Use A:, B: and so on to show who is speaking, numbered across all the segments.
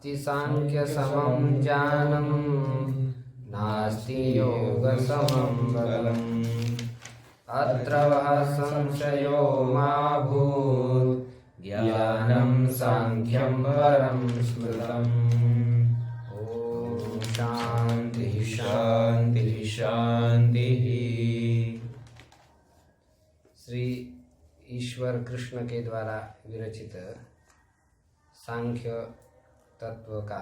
A: नास्ति सांख्य समं ज्ञानं नास्ति योग समं बलम् अत्र वः संशयो मा भूत् ज्ञानं सांख्यं परं स्मृतम्। ओम शांति शांति शांति। श्री ईश्वर कृष्ण के द्वारा विरचित सांख्य तत्व का,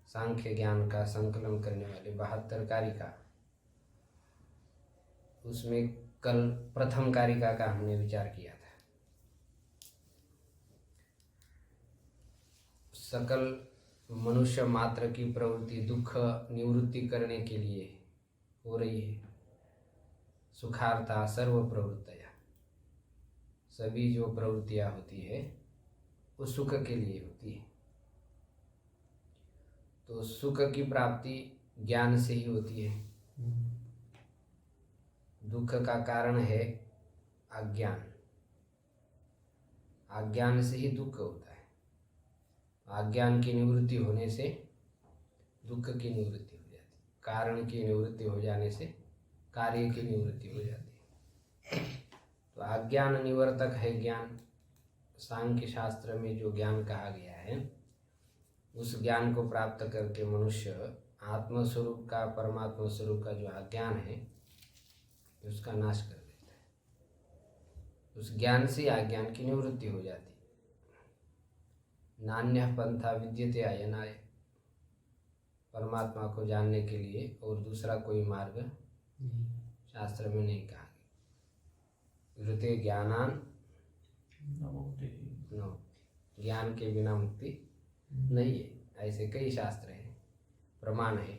A: सांख्य ज्ञान का संकलन करने वाली 72 कारिका, उसमें कल प्रथम कारिका का हमने विचार किया था। सकल मनुष्य मात्र की प्रवृत्ति दुख निवृत्ति करने के लिए हो रही है। सुखार्ता सर्व प्रवृत्तया, सभी जो प्रवृत्तियां होती है वो सुख के लिए होती है। तो सुख की प्राप्ति ज्ञान से ही होती है। दुख का कारण है अज्ञान, अज्ञान से ही दुख होता है। अज्ञान की निवृत्ति होने से दुख की निवृत्ति हो जाती है, कारण की निवृत्ति हो जाने से कार्य की निवृत्ति हो जाती है। तो अज्ञान निवर्तक है ज्ञान। सांख्य शास्त्र में जो ज्ञान कहा गया है, उस ज्ञान को प्राप्त करके मनुष्य आत्मस्वरूप का, परमात्मा स्वरूप का जो अज्ञान है उसका नाश कर देता है। उस ज्ञान से अज्ञान की निवृत्ति हो जाती है। नान्यः पंथा विद्यते अयनाय, परमात्मा को जानने के लिए और दूसरा कोई मार्ग शास्त्र में नहीं कहा गया। ऋते ज्ञानान न, ज्ञान के बिना मुक्ति नहीं है। ऐसे कई शास्त्र हैं, प्रमाण है।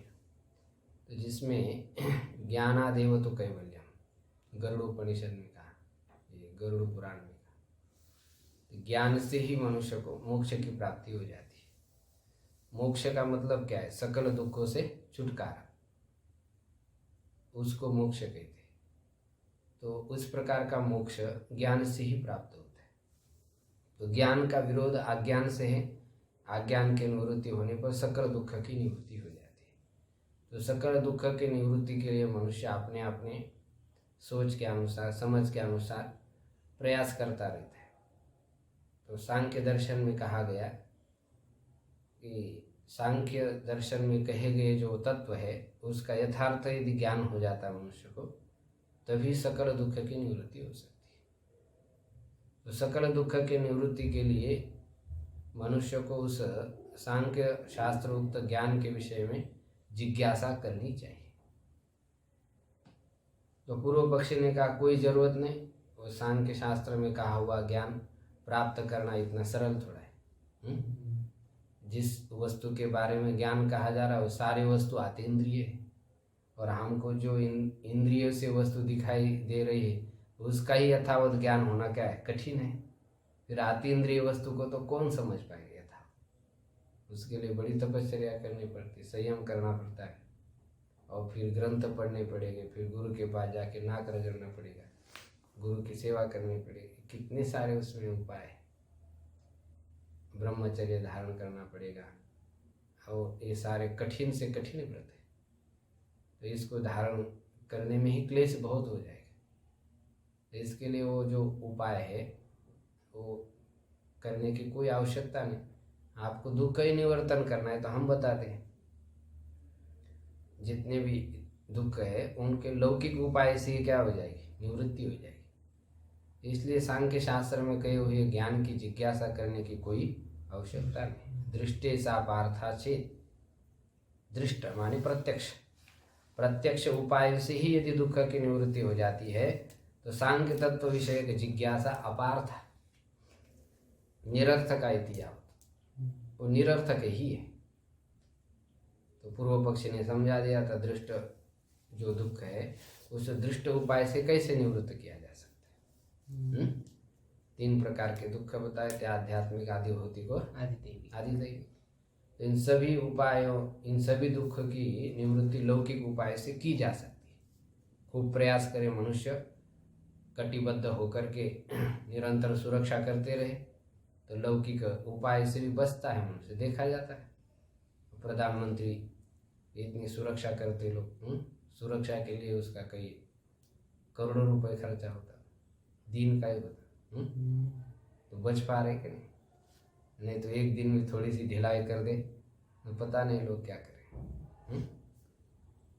A: तो जिसमें ज्ञानादेव तो कैवल्यम, गरुड़ोपनिषद में कहा, ये गरुड़ पुराण में कहा। तो ज्ञान से ही मनुष्य को मोक्ष की प्राप्ति हो जाती है। मोक्ष का मतलब क्या है? सकल दुखों से छुटकारा, उसको मोक्ष कहते हैं। तो उस प्रकार का मोक्ष ज्ञान से ही प्राप्त होता है। तो ज्ञान का विरोध अज्ञान से है। अज्ञान के निवृत्ति होने पर सकल दुख की निवृत्ति हो जाती है। तो सकल दुख की निवृत्ति के लिए मनुष्य अपने अपने सोच के अनुसार, समझ के अनुसार प्रयास करता रहता है। तो सांख्य दर्शन में कहा गया कि सांख्य दर्शन में कहे गए जो तत्व है उसका यथार्थ यदि ज्ञान हो जाता है मनुष्य को, तभी सकल दुख की निवृत्ति हो सकती है। तो सकल दुख की निवृत्ति के लिए मनुष्य को उस सांख्य शास्त्रोक्त ज्ञान के विषय में जिज्ञासा करनी चाहिए। तो पूर्व पक्षी ने कहा कोई जरूरत नहीं, वो सांख्य शास्त्र में कहा हुआ ज्ञान प्राप्त करना इतना सरल थोड़ा है। जिस वस्तु के बारे में ज्ञान कहा जा रहा है वो सारी वस्तु अतीन्द्रिय है, और हमको जो इंद्रियों से वस्तु दिखाई दे रही है उसका ही यथावत ज्ञान होना क्या है? कठिन है। फिर अतीन्द्रिय वस्तु को तो कौन समझ पाएगा था? उसके लिए बड़ी तपस्या करनी पड़ती, संयम करना पड़ता है, और फिर ग्रंथ पढ़ने पड़ेंगे, फिर गुरु के पास जाके नाक रगड़ना पड़ेगा, गुरु की सेवा करनी पड़ेगी। कितने सारे उसमें उपाय है। ब्रह्मचर्य धारण करना पड़ेगा, और ये सारे कठिन से कठिन व्रत है। तो इसको धारण करने में ही क्लेश बहुत हो जाएगा। तो इसके लिए वो जो उपाय है वो करने की कोई आवश्यकता नहीं। आपको दुख ही निवर्तन करना है तो हम बताते हैं। जितने भी दुख है उनके लौकिक उपाय से क्या हो जाएगी? निवृत्ति हो जाएगी। इसलिए सांख्य शास्त्र में कहे हुए ज्ञान की जिज्ञासा करने की कोई आवश्यकता नहीं। दृष्टे सा पार्था चेत, दृष्ट माने प्रत्यक्ष, प्रत्यक्ष उपाय से ही यदि दुख की निवृत्ति हो जाती है तो सांख्य तत्व विषय की जिज्ञासा अपार्थ, निरर्थक इतिहास, वो निरर्थक ही है। तो पूर्व पक्षी ने समझा दिया था दृष्ट जो दुख है उस दृष्ट उपाय से कैसे निवृत्त किया जा सकता है। 3 प्रकार के दुख बताए थे, आध्यात्मिक, आदि भौतिक और आदि दैविक। तो इन सभी उपायों, इन सभी दुख की निवृत्ति लौकिक उपाय से की जा सकती है। खूब प्रयास करे मनुष्य, कटिबद्ध होकर के निरंतर सुरक्षा करते रहे, तो लौकिक उपाय से भी बचता है मनुष्य, देखा जाता है। प्रधानमंत्री इतनी सुरक्षा करते लोग, सुरक्षा के लिए उसका कई करोड़ों रुपए खर्चा होता, दिन का ही होता, तो बच पा रहे कि नहीं तो एक दिन में थोड़ी सी ढिलाई कर दे तो पता नहीं लोग क्या करें।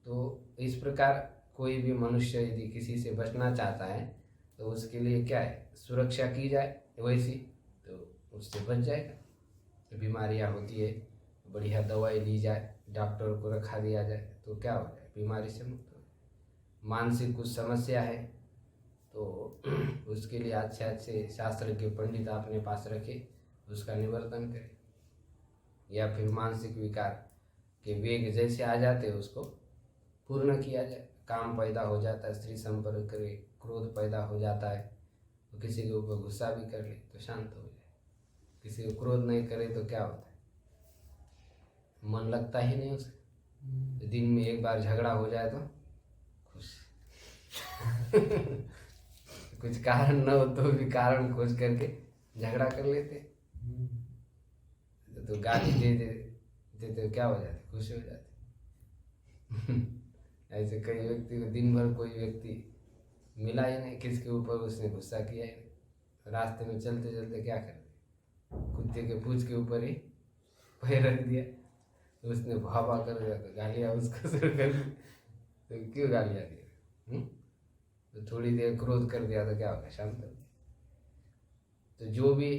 A: तो इस प्रकार कोई भी मनुष्य यदि किसी से बचना चाहता है तो उसके लिए क्या है, सुरक्षा की जाए वैसी, तो उससे बच जाएगा। तो बीमारियां होती है, बढ़िया दवाई ली जाए, डॉक्टर को रखा दिया जाए तो क्या हो जाए, बीमारी से मुक्त हो जाए। मानसिक कुछ समस्या है तो उसके लिए अच्छे अच्छे शास्त्र के पंडित अपने पास रखे, उसका निवर्तन करें। या फिर मानसिक विकार के वेग जैसे आ जाते हैं उसको पूर्ण किया जाए। काम पैदा हो जाता है, स्त्री संपर्क करे, क्रोध पैदा हो जाता है तो किसी के ऊपर गुस्सा भी कर ले तो शांत हो जाए। किसी को क्रोध नहीं करे तो क्या होता है, मन लगता ही नहीं उसे। तो दिन में एक बार झगड़ा हो जाए तो खुश कुछ कारण न हो तो भी कारण खोज करके झगड़ा कर लेते, तो गाली दे देते तो क्या हो जाते, खुश हो जाते। ऐसे कई व्यक्ति को दिन भर कोई व्यक्ति मिला ही नहीं, किसके ऊपर उसने गुस्सा किया ही नहीं। रास्ते में चलते चलते क्या कर दिया, कुत्ते के पूंछ के ऊपर ही पैर रख दिया, तो उसने भावा कर दिया तो गालियाँ उसको शुरू कर दी। तो क्यों गालियाँ दी, तो थोड़ी देर क्रोध कर दिया तो क्या होगा, शांत हो गया। तो जो भी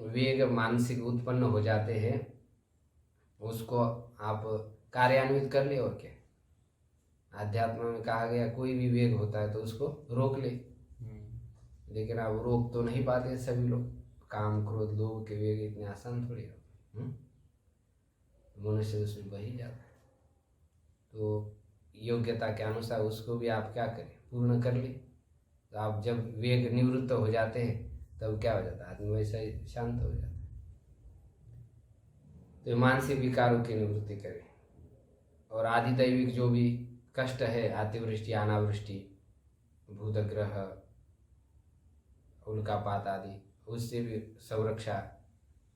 A: वेग मानसिक उत्पन्न हो जाते हैं उसको आप कार्यान्वित कर ले। और क्या, आध्यात्म में कहा गया कोई भी वेग होता है तो उसको रोक ले, लेकिन आप रोक तो नहीं पाते सभी लोग। काम क्रोध लोभ के वेग इतने आसान थोड़ी होते, मनुष्य उसमें बही जाता है। तो योग्यता के अनुसार उसको भी आप क्या करें, पूर्ण कर ले। तो आप जब वेग निवृत्त हो जाते हैं तब क्या हो जाता है, आदमी वैसा ही शांत हो जाता है। तो मानसिक विकारों की निवृत्ति करें। और आदि दैविक जो भी कष्ट है, अतिवृष्टि अनावृष्टि भूतग्रह उल्कापात आदि, उससे भी संरक्षा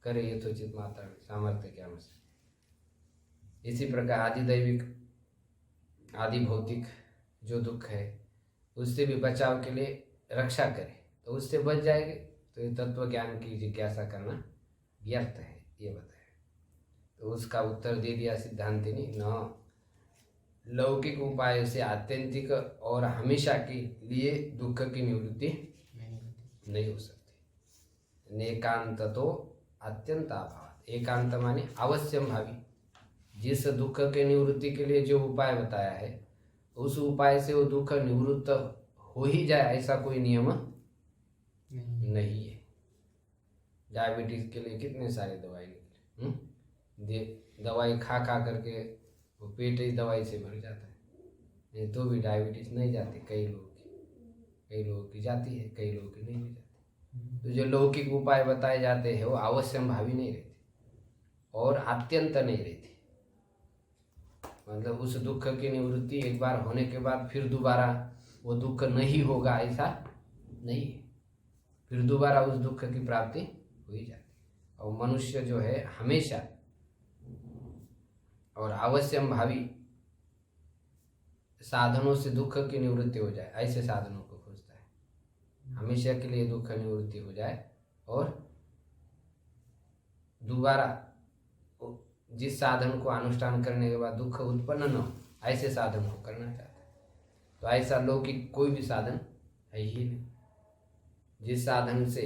A: करे यथोचित मात्रा में सामर्थ्य के अनुसार। इसी प्रकार आदि दैविक आदि भौतिक जो दुख है उससे भी बचाव के लिए रक्षा करे तो उससे बच जाएंगे। तो ये तत्व ज्ञान की जिज्ञासा करना व्यर्थ है, ये बताया। तो उसका उत्तर दे दिया सिद्धांति ने, न लौकिक उपाय से आत्यंतिक और हमेशा के लिए दुख की निवृत्ति नहीं हो सकती। नेकांत तो अत्यंत अभाव, एकांत माने अवश्यम भावी। जिस दुख के निवृत्ति के लिए जो उपाय बताया है उस उपाय से वो दुख निवृत्त हो ही जाए ऐसा कोई नियम नहीं है। डायबिटीज के लिए कितने सारे दवाई निकले, दवाई खा करके वो पेट ही दवाई से भर जाता है, नहीं तो भी डायबिटीज नहीं जाती। कई लोगों की जाती है, कई लोगों की नहीं भी जाती। तो जो लौकिक उपाय बताए जाते हैं वो अवश्यम भावी नहीं रहते और अत्यंत नहीं रहती। मतलब उस दुख की निवृत्ति एक बार होने के बाद फिर दोबारा वो दुख नहीं होगा ऐसा नहीं है, फिर दोबारा उस दुख की प्राप्ति हो ही जाती। और मनुष्य जो है हमेशा और अवश्यम भावी साधनों से दुख की निवृत्ति हो जाए ऐसे साधनों को खोजता है। हमेशा के लिए दुख निवृत्ति हो जाए और दोबारा जिस साधन को अनुष्ठान करने के बाद दुख उत्पन्न न हो ऐसे साधन को करना चाहता है। तो ऐसा लौकिक कोई भी साधन है ही नहीं। जिस साधन से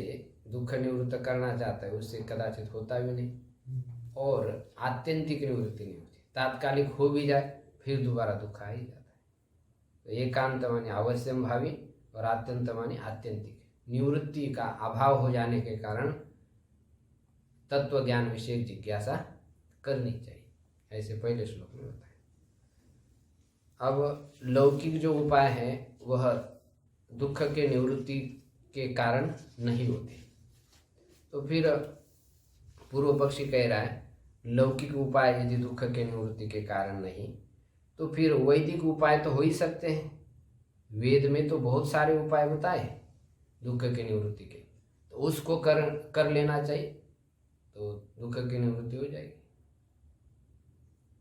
A: दुख निवृत्त करना चाहता है उससे कदाचित होता भी नहीं और आत्यंतिक निवृत्ति नहीं होती। तात्कालिक हो भी जाए फिर दोबारा दुख आ ही जाता है। तो एकांत माने अवश्यम भावी और आत्यंत माने आत्यंतिक। निवृत्ति का अभाव हो जाने के कारण तत्व ज्ञान विषय जिज्ञासा करनी चाहिए, ऐसे पहले श्लोक में बताया। अब लौकिक जो उपाय है वह दुख के निवृत्ति के कारण नहीं होते। तो फिर पूर्व पक्षी कह रहा है लौकिक उपाय यदि दुख के निवृत्ति के कारण नहीं तो फिर वैदिक उपाय तो हो ही सकते हैं। वेद में तो बहुत सारे उपाय बताए दुख के निवृत्ति के, तो उसको कर लेना चाहिए। तो दुख की निवृत्ति हो जाएगी।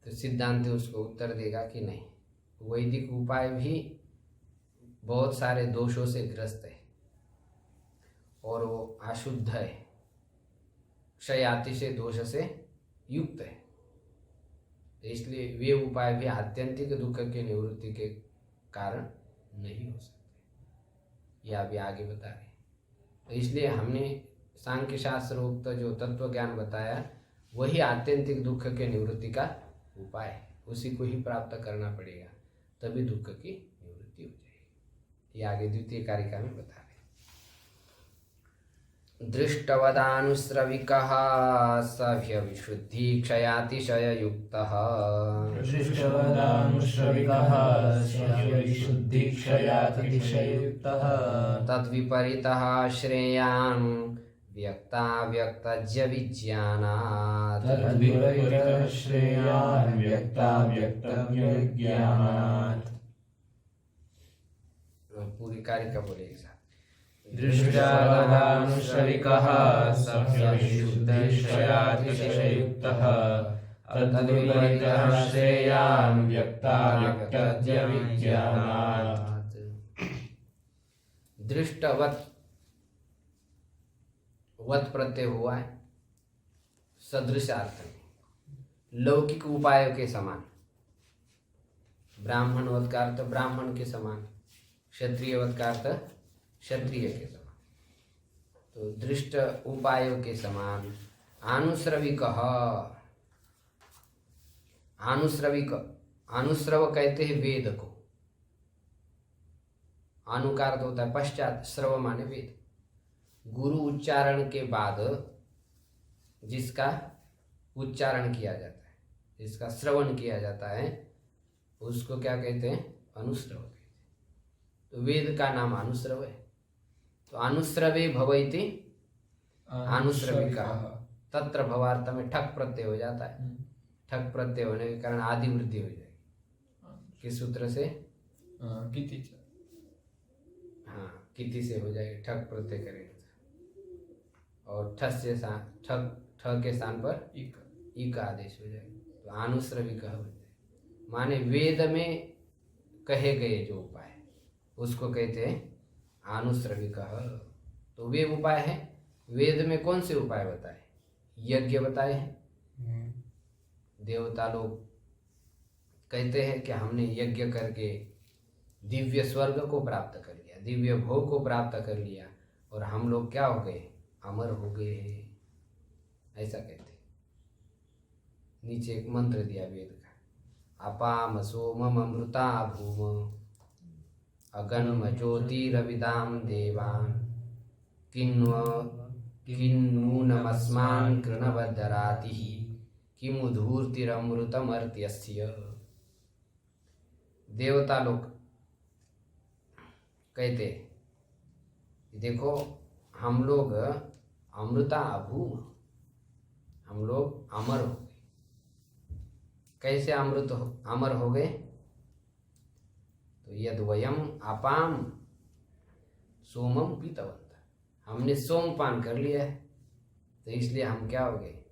A: तो सिद्धांत उसको उत्तर देगा कि नहीं, वैदिक उपाय भी बहुत सारे दोषों से ग्रस्त है और वो अशुद्ध है, क्षयातिशय दोष से युक्त है। इसलिए वे उपाय भी आत्यंतिक दुख की निवृत्ति के कारण नहीं हो सकते, यह भी आगे बता रहे। तो इसलिए हमने सांख्य शास्त्र उक्त जो तत्व ज्ञान बताया वही आत्यंतिक दुख के निवृत्ति का उपाय है, उसी को ही प्राप्त करना पड़ेगा, तभी दुख की निवृत्ति हो जाएगी। ये आगे द्वितीय कारिका में बता रहे। दृष्टवदानुस्रविकः सभ्य विशुद्धि क्षयातिशय युक्तः तद्विपरीतः श्रेयान् व्यक्ताव्यक्तज्य विज्ञानात् पूरी कारिका बोलेगी साहब।
B: दृष्टवदानुश्रविकः सभ्यविशुद्धक्षयातिशयुक्तः तद्विपरीतः श्रेयान् व्यक्ताव्यक्तज्य विज्ञानात्।
A: दृष्टवत वत प्रत्यय हुआ है सदृश अर्थ में, लौकिक उपायों के समान। ब्राह्मण वत का अर्थ ब्राह्मण के समान, क्षत्रिय वत का अर्थ क्षत्रिय के समान। तो दृष्ट उपायों के समान। आनुश्रविक, आनुश्रविक, अनुश्रव कहते हैं वेद को। अनुकार तो होता है पश्चात, श्रव माने वेद। गुरु उच्चारण के बाद जिसका उच्चारण किया जाता है, जिसका श्रवण किया जाता है, उसको क्या कहते हैं? अनुश्रव कहते हैं। तो वेद का नाम अनुश्रव है। तो अनुश्रवे भवैति अनुश्रविका, तत्र भवार्थ में ठक प्रत्यय हो जाता है। ठक प्रत्यय होने के कारण आदि वृद्धि हो जाएगी। किस सूत्र से?
B: किति।
A: हाँ, किति से हो जाएगी, ठक प्रत्यय करेंगे और ठस से ठ के स्थान पर ई का आदेश हो जाएगा। तो अनुश्रविका हो जाएगा, माने वेद में कहे गए जो उपाय उसको कहते हैं अनुश्रविक। तो वे उपाय है, वेद में कौन से उपाय बताए? यज्ञ बताए हैं। देवता लोग कहते हैं कि हमने यज्ञ करके दिव्य स्वर्ग को प्राप्त कर लिया, दिव्य भोग को प्राप्त कर लिया और हम लोग क्या हो गए? अमर हो गए, ऐसा कहते। नीचे एक मंत्र दिया वेद का, अपाम सोमम अमृता भूम अगन्म ज्योतिरविदाम देवान किन्नूनमस्मान् कृणवदरातिः किमु धूर्तिरमृतमर्त्यस्य। देवता लोग कहते देखो हम लोग अमृता अभूम, हम लोग अमर हो गए। कैसे अमर हो गए? तो यद वयम अपाम सोमम पीतवंत, हमने सोमपान कर लिया है तो इसलिए हम क्या हो गए?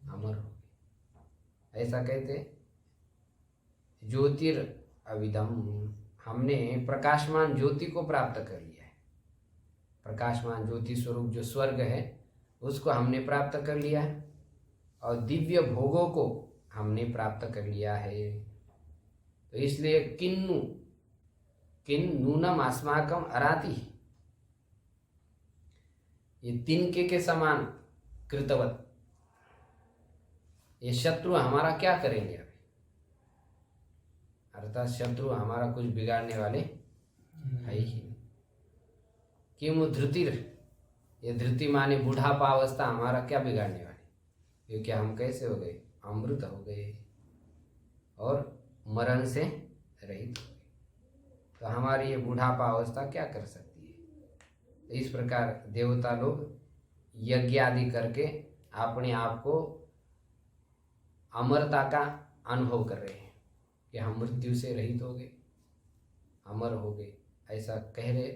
A: अमर हो गए, ऐसा कहते। ज्योतिर अविदम, हमने प्रकाशमान ज्योति को प्राप्त कर लिया है। प्रकाशमान ज्योति स्वरूप जो स्वर्ग है उसको हमने प्राप्त कर लिया है और दिव्य भोगों को हमने प्राप्त कर लिया है। तो इसलिए किन्नूनम अस्माकम अराति, ये तिनके के समान कृतवत, ये शत्रु हमारा क्या करेंगे अभी? अर्थात शत्रु हमारा कुछ बिगाड़ने वाले है ही नहीं। किमु धृतिर, ये धृति माने बुढ़ापा अवस्था हमारा क्या बिगाड़ने वाली? क्योंकि हम कैसे हो गए? अमृत हो गए और मरण से रहित हो गए। तो हमारी ये बुढ़ापा अवस्था क्या कर सकती है? तो इस प्रकार देवता लोग यज्ञ आदि करके अपने आप को अमरता का अनुभव कर रहे हैं कि हम मृत्यु से रहित हो गए, अमर हो गए, ऐसा कह रहे।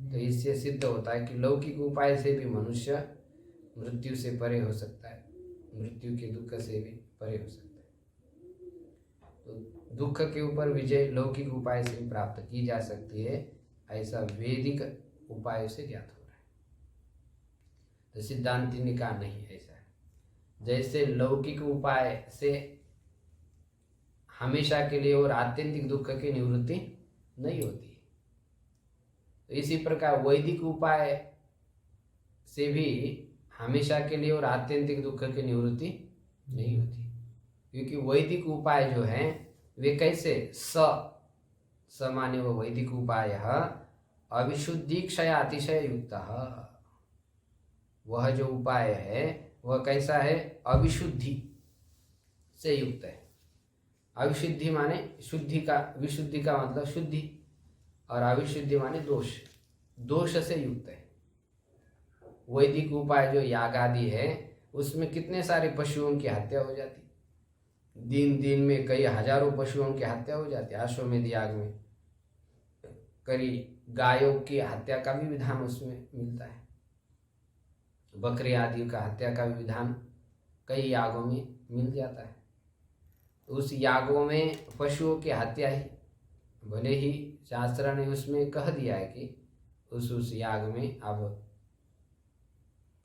A: तो इससे सिद्ध होता है कि लौकिक उपाय से भी मनुष्य मृत्यु से परे हो सकता है, मृत्यु के दुख से भी परे हो सकता है। तो दुख के ऊपर विजय लौकिक उपाय से प्राप्त की जा सकती है, ऐसा वैदिक उपाय से ज्ञात हो रहा है। तो सिद्धांति ने कहा नहीं, ऐसा है जैसे लौकिक उपाय से हमेशा के लिए और आत्यंतिक दुख की निवृत्ति नहीं होती, तो इसी प्रकार वैदिक उपाय से भी हमेशा के लिए और आत्यंतिक दुख की निवृत्ति नहीं होती, क्योंकि वैदिक उपाय जो है वे कैसे स माने वो वैदिक उपाय अविशुद्धि क्षय अतिशय युक्त, वह जो उपाय है वह कैसा है, अविशुद्धि से युक्त है। अविशुद्धि माने शुद्धि का, विशुद्धि का मतलब शुद्धि, और अविशुद्धि माने दोष, दोष से युक्त है। वैदिक उपाय जो याग आदि है उसमें कितने सारे पशुओं की हत्या हो जाती, दिन में कई हजारों पशुओं की हत्या हो जाती है। अश्वमेध याग में कई गायों की हत्या का भी विधान उसमें मिलता है, बकरी आदि का हत्या का भी विधान कई यागों में मिल जाता है। उस यागों में पशुओं की हत्या ही, भले ही शास्त्र ने उसमें कह दिया है कि उस याग में आप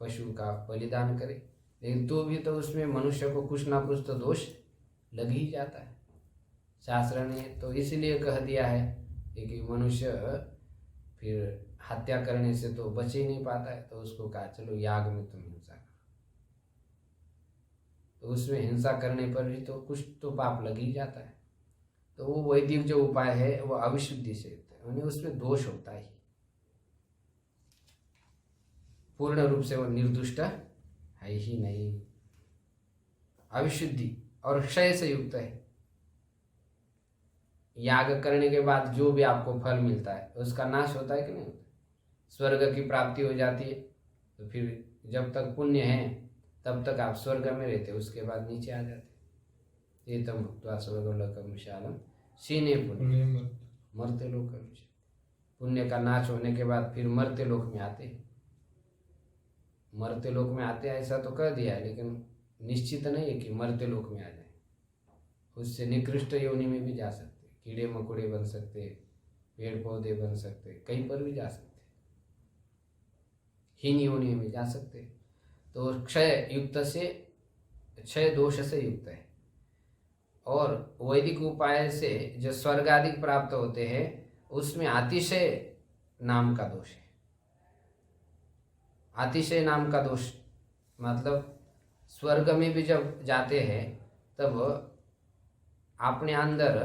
A: पशु का बलिदान करें, लेकिन तो भी तो उसमें मनुष्य को कुछ ना कुछ तो दोष लग ही जाता है। शास्त्र ने तो इसलिए कह दिया है कि मनुष्य फिर हत्या करने से तो बच ही नहीं पाता है, तो उसको कहा चलो याग में तुम हिंसा करो। तो उसमें हिंसा करने पर भी तो कुछ तो पाप लग ही जाता है। तो वो वैदिक जो उपाय है वो अविशुद्धि से युक्त है, यानी उसमें दोष होता ही, पूर्ण रूप से वो निर्दुष्ट है ही नहीं, अविशुद्धि और क्षय से युक्त है। याग करने के बाद जो भी आपको फल मिलता है उसका नाश होता है कि नहीं होता, स्वर्ग की प्राप्ति हो जाती है। तो फिर जब तक पुण्य है तब तक आप स्वर्ग में रहते, उसके बाद नीचे आ जाते। ये तम भुक्त्वा स्वर्गलोकम विशालम सीने पुण्य मरते लोक, पुण्य का नाश होने के बाद फिर मरते लोक में आते हैं। मरते लोक में आते हैं ऐसा तो कह दिया है, लेकिन निश्चित नहीं है कि मरते लोक में आ जाए। उससे निकृष्ट योनि में भी जा सकते, कीड़े मकोड़े बन सकते, पेड़ पौधे बन सकते, कहीं पर भी जा सकते, हीन योनि में जा सकते। तो क्षय युक्त से, क्षय दोष से युक्त है। और वैदिक उपाय से जो स्वर्ग आदि प्राप्त होते हैं उसमें अतिशय नाम का दोष है। अतिशय नाम का दोष मतलब स्वर्ग में भी जब जाते हैं तब अपने अंदर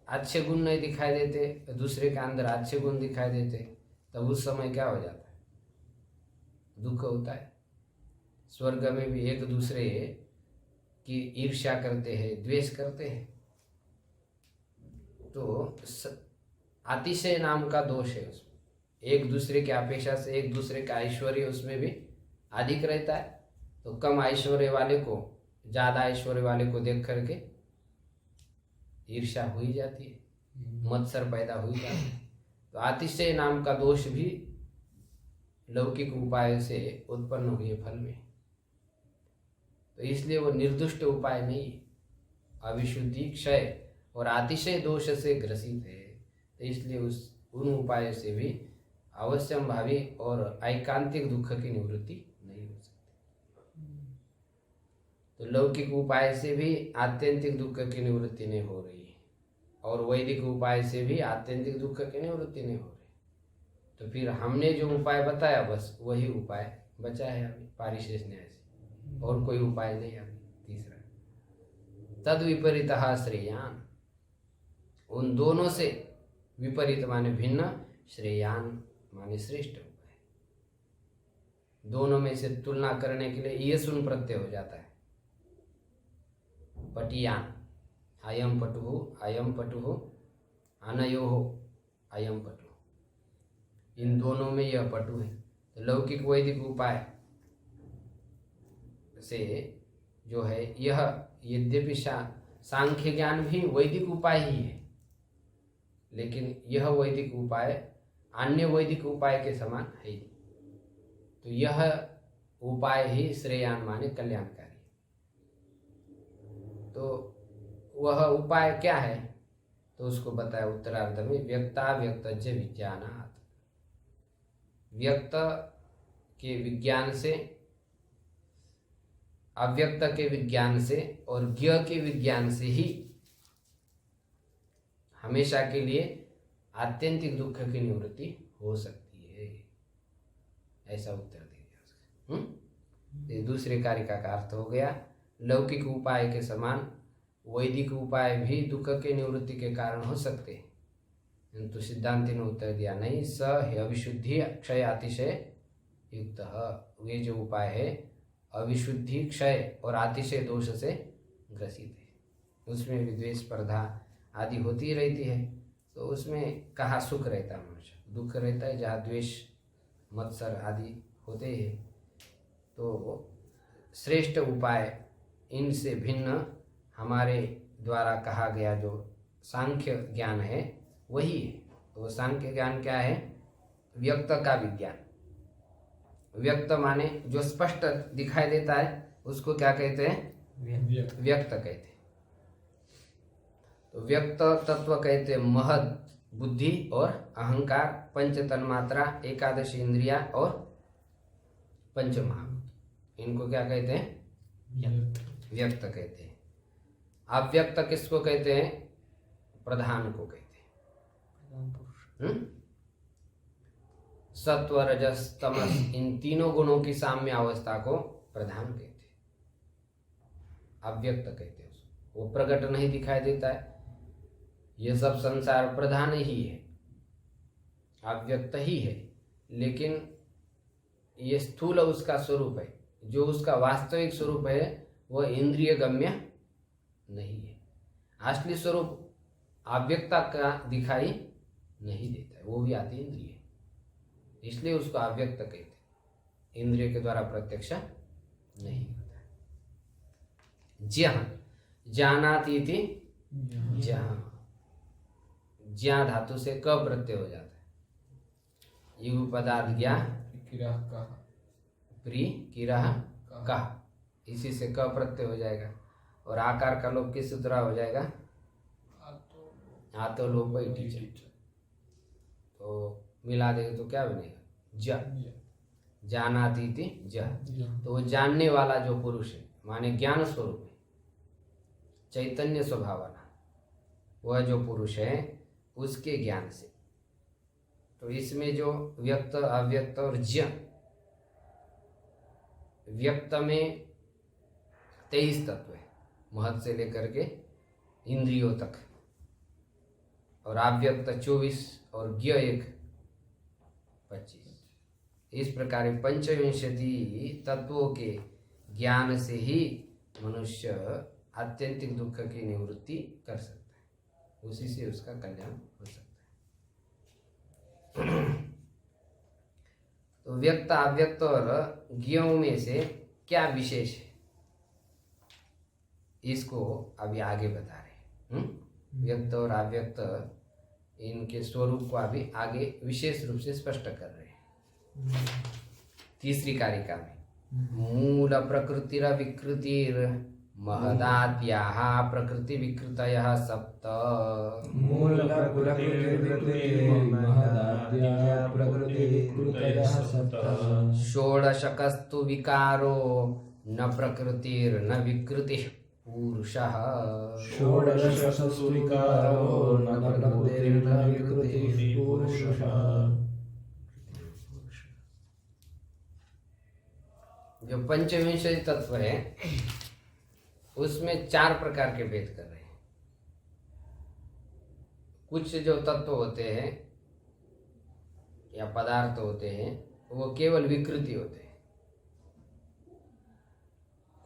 A: अच्छे गुण नहीं दिखाई देते, दूसरे के अंदर अच्छे गुण दिखाई देते, तब उस समय क्या हो जाता है, दुख होता है। स्वर्ग में भी एक दूसरे की ईर्ष्या करते हैं, द्वेष करते हैं। तो अतिशय नाम का दोष है उसमें, एक दूसरे की अपेक्षा से एक दूसरे का ऐश्वर्य उसमें भी अधिक रहता है। तो कम ऐश्वर्य वाले को ज़्यादा ऐश्वर्य वाले को देख करके ईर्ष्या हो ही जाती है, मत्सर पैदा हो ही जाता है। तो अतिशय नाम का दोष भी लौकिक उपाय से उत्पन्न हुए फल में, तो इसलिए वो निर्दुष्ट उपाय नहीं, अविशुद्धि क्षय और अतिशय दोष से ग्रसित है। तो इसलिए उन उपाय से भी अवश्यम भावी और ऐकांतिक दुख की निवृत्ति नहीं हो सकती। तो लौकिक उपाय से भी आत्यंतिक दुख की निवृत्ति नहीं हो रही है, और वैदिक उपाय से भी आत्यंतिक दुख की निवृत्ति नहीं हो रही। तो फिर हमने जो उपाय बताया बस वही उपाय बचा है अभी पारिशेष न्याय से, और कोई उपाय नहीं। अभी तीसरा तद विपरीतः श्रेयान, उन दोनों से विपरीत माने भिन्न, श्रेयान माने श्रेष्ठ उपाय। दोनों में से तुलना करने के लिए ये सुन प्रत्यय हो जाता है। पटियान, अयम पटुः अनयोः अयम पटु, इन दोनों में यह पटु है। तो लौकिक वैदिक उपाय से जो है यह, यद्यपि सांख्य ज्ञान भी वैदिक उपाय ही है, लेकिन यह वैदिक उपाय अन्य वैदिक उपाय के समान है। तो यह उपाय ही श्रेयान माने कल्याणकारी। तो वह उपाय क्या है? तो उसको बताया उत्तरार्ध में, व्यक्ताव्यक्तज विज्ञानात्। व्यक्त के विज्ञान से, अव्यक्त के विज्ञान से और ज्ञ के विज्ञान से ही हमेशा के लिए आत्यंतिक दुख की निवृत्ति हो सकती है। ऐसा उत्तर दे दिया उसका। ये दूसरे कारिका का अर्थ हो गया। लौकिक उपाय के समान वैदिक उपाय भी दुख के निवृत्ति के कारण हो सकते हैं, किंतु सिद्धांति ने उत्तर दिया नहीं, स अविशुद्धि क्षय अतिशय युक्त। वे जो उपाय है अविशुद्धि क्षय और अतिशय दोष से ग्रसित है। उसमें विद्वेष स्पर्धा आदि होती रहती है, तो उसमें कहाँ सुख रहता है मनुष्य, दुख रहता है। जहाँ द्वेष मत्सर आदि होते हैं, तो श्रेष्ठ उपाय इनसे भिन्न हमारे द्वारा कहा गया जो सांख्य ज्ञान है वही है। तो वो सांख्य ज्ञान क्या है? व्यक्त का विज्ञान। व्यक्त माने जो स्पष्ट दिखाई देता है उसको क्या कहते हैं? व्यक्त कहते हैं। तो व्यक्त तत्व कहते हैं महद बुद्धि और अहंकार, पंच तन्मात्रा, एकादश इंद्रिया और पंच महाभूत। इनको क्या कहते हैं? व्यक्त कहते हैं। अव्यक्त किसको कहते हैं? प्रधान को कहते हैं। सत्व रजस तमस, इन तीनों गुणों की साम्य अवस्था को प्रधान कहते हैं, अव्यक्त कहते हैं उसको। वो प्रकट नहीं दिखाई देता है। ये सब संसार प्रधान ही है, अव्यक्त ही है, लेकिन ये स्थूल उसका स्वरूप है। जो उसका वास्तविक स्वरूप है वह इंद्रिय गम्य नहीं है। असली स्वरूप अव्यक्ता का दिखाई नहीं देता है, वो भी आती इंद्रिय है, इसलिए उसको अव्यक्त कहते हैं। इंद्रिय के द्वारा प्रत्यक्ष नहीं होता। ज्ञान, जानाति थी जहाँ, ज्ञा धातु से क प्रत्यय हो जाता है। युग पदार्थ ज्ञा, प्री किरह कह, इसी से क प्रत्यय हो जाएगा। और आकार का लोप किस सूत्र हो जाएगा? आतो लोप टीचर। तो मिला देंगे तो क्या बनेगा? ज, जानाति थी ज। तो वो जानने वाला जो पुरुष है माने ज्ञान स्वरूप है, चैतन्य स्वभाव वाला, वह जो पुरुष है उसके ज्ञान से। तो इसमें जो व्यक्त अव्यक्त और ज्ञ, व्यक्त में 23 तत्व है, महत से लेकर के इंद्रियों तक, और अव्यक्त 24 और ज्ञ 25। इस प्रकार पंचविंशति तत्वों के ज्ञान से ही मनुष्य आत्यंतिक दुख की निवृत्ति कर सकता है, उसी से उसका कल्याण हो सकता है। तो व्यक्त अव्यक्त और ज्ञों में से क्या विशेष है, इसको अभी आगे बता रहे हैं। व्यक्त और अव्यक्त इनके स्वरूप को अभी आगे विशेष रूप से स्पष्ट कर रहे हैं। तीसरी कारिका में मूल प्रकृतिर विकृतिर महदाद्याः प्रकृति विकृतयः सप्त।
C: मूल प्रकृति विकृतयः सप्त।
A: षोडशकस्तु विकारो न प्रकृतिर्न विकृतिः पुरुषः।
C: षोडशकस्तु विकारो न प्रकृतिर्न विकृतिः पुरुषः।
A: जो पंचविंशति तत्व है उसमें 4 प्रकार के भेद कर रहे हैं। कुछ जो तत्व होते हैं या पदार्थ होते हैं वो केवल विकृति होते हैं।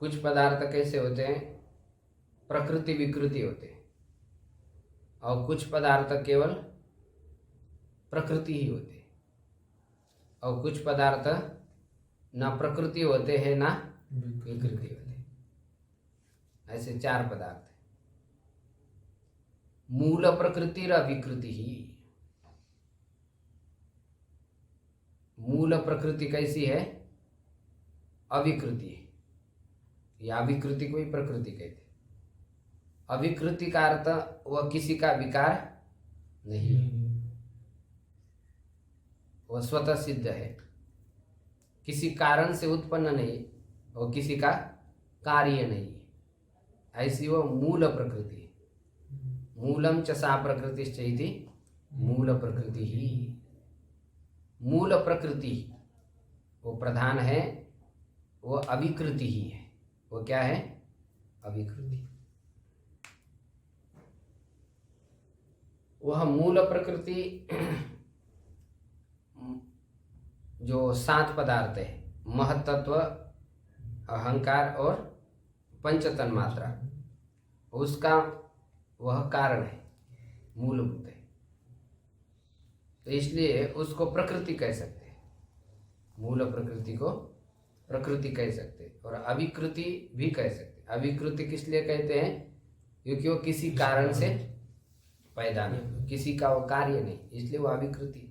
A: कुछ पदार्थ कैसे होते हैं? प्रकृति विकृति होते हैं। और कुछ पदार्थ केवल प्रकृति ही होते हैं। और कुछ पदार्थ ना प्रकृति होते हैं ना विकृति होते हैं। ऐसे 4 पदार्थ हैं। मूल प्रकृति र विकृति ही। मूल प्रकृति कैसी है? अविकृति है। या अविकृति को ही प्रकृति कहते हैं। अविकृति का अर्थ वह किसी का विकार नहीं है, वह स्वतः सिद्ध है, किसी कारण से उत्पन्न नहीं और किसी का कार्य नहीं है। ऐसी वह मूल प्रकृति है। मूलम च सा प्रकृतिश्च इति मूल प्रकृति ही। मूल प्रकृति वो प्रधान है, वो अविकृति ही है। वो क्या है? अविकृति। वह मूल प्रकृति जो 7 पदार्थ है, महत्त्व, अहंकार और पंचतन मात्रा, उसका वह कारण है, मूलभूत है। तो इसलिए उसको प्रकृति कह सकते हैं। मूल प्रकृति को प्रकृति कह सकते हैं और अविकृति भी कह सकते हैं। अविकृति किस लिए कहते हैं? क्योंकि वो किसी कारण से पैदा नहीं, किसी का वो कार्य नहीं, इसलिए वो अविकृति।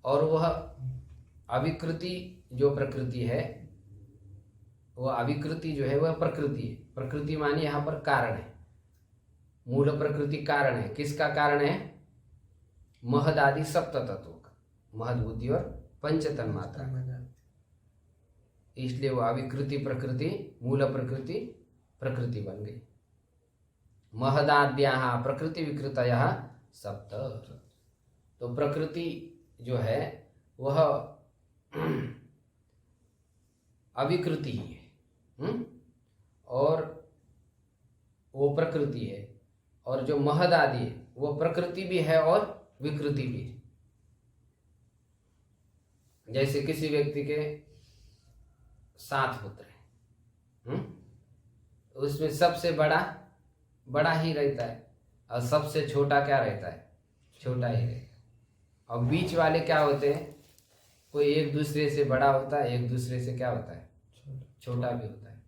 A: और वह अविकृति जो प्रकृति है, वह अविकृति जो है वह प्रकृति है। प्रकृति मानी यहाँ पर कारण है। मूल प्रकृति कारण है। किसका कारण है? महद आदि सप्त तत्वों का, महद बुद्धि और पंचतन मात्रा। इसलिए वो अविकृति प्रकृति, मूल प्रकृति प्रकृति बन गई। महदाद्याः प्रकृति विकृतयः सप्त। तो प्रकृति जो है वह अविकृति ही है, और वो प्रकृति है। और जो महद आदि है वो प्रकृति भी है और विकृति भी है। जैसे किसी व्यक्ति के 7 पुत्र हैं, उसमें सबसे बड़ा ही रहता है और सबसे छोटा क्या रहता है? छोटा ही रहता है। और बीच वाले क्या होते हैं? कोई एक दूसरे से बड़ा होता है, एक दूसरे से क्या होता है? छोटा भी होता है।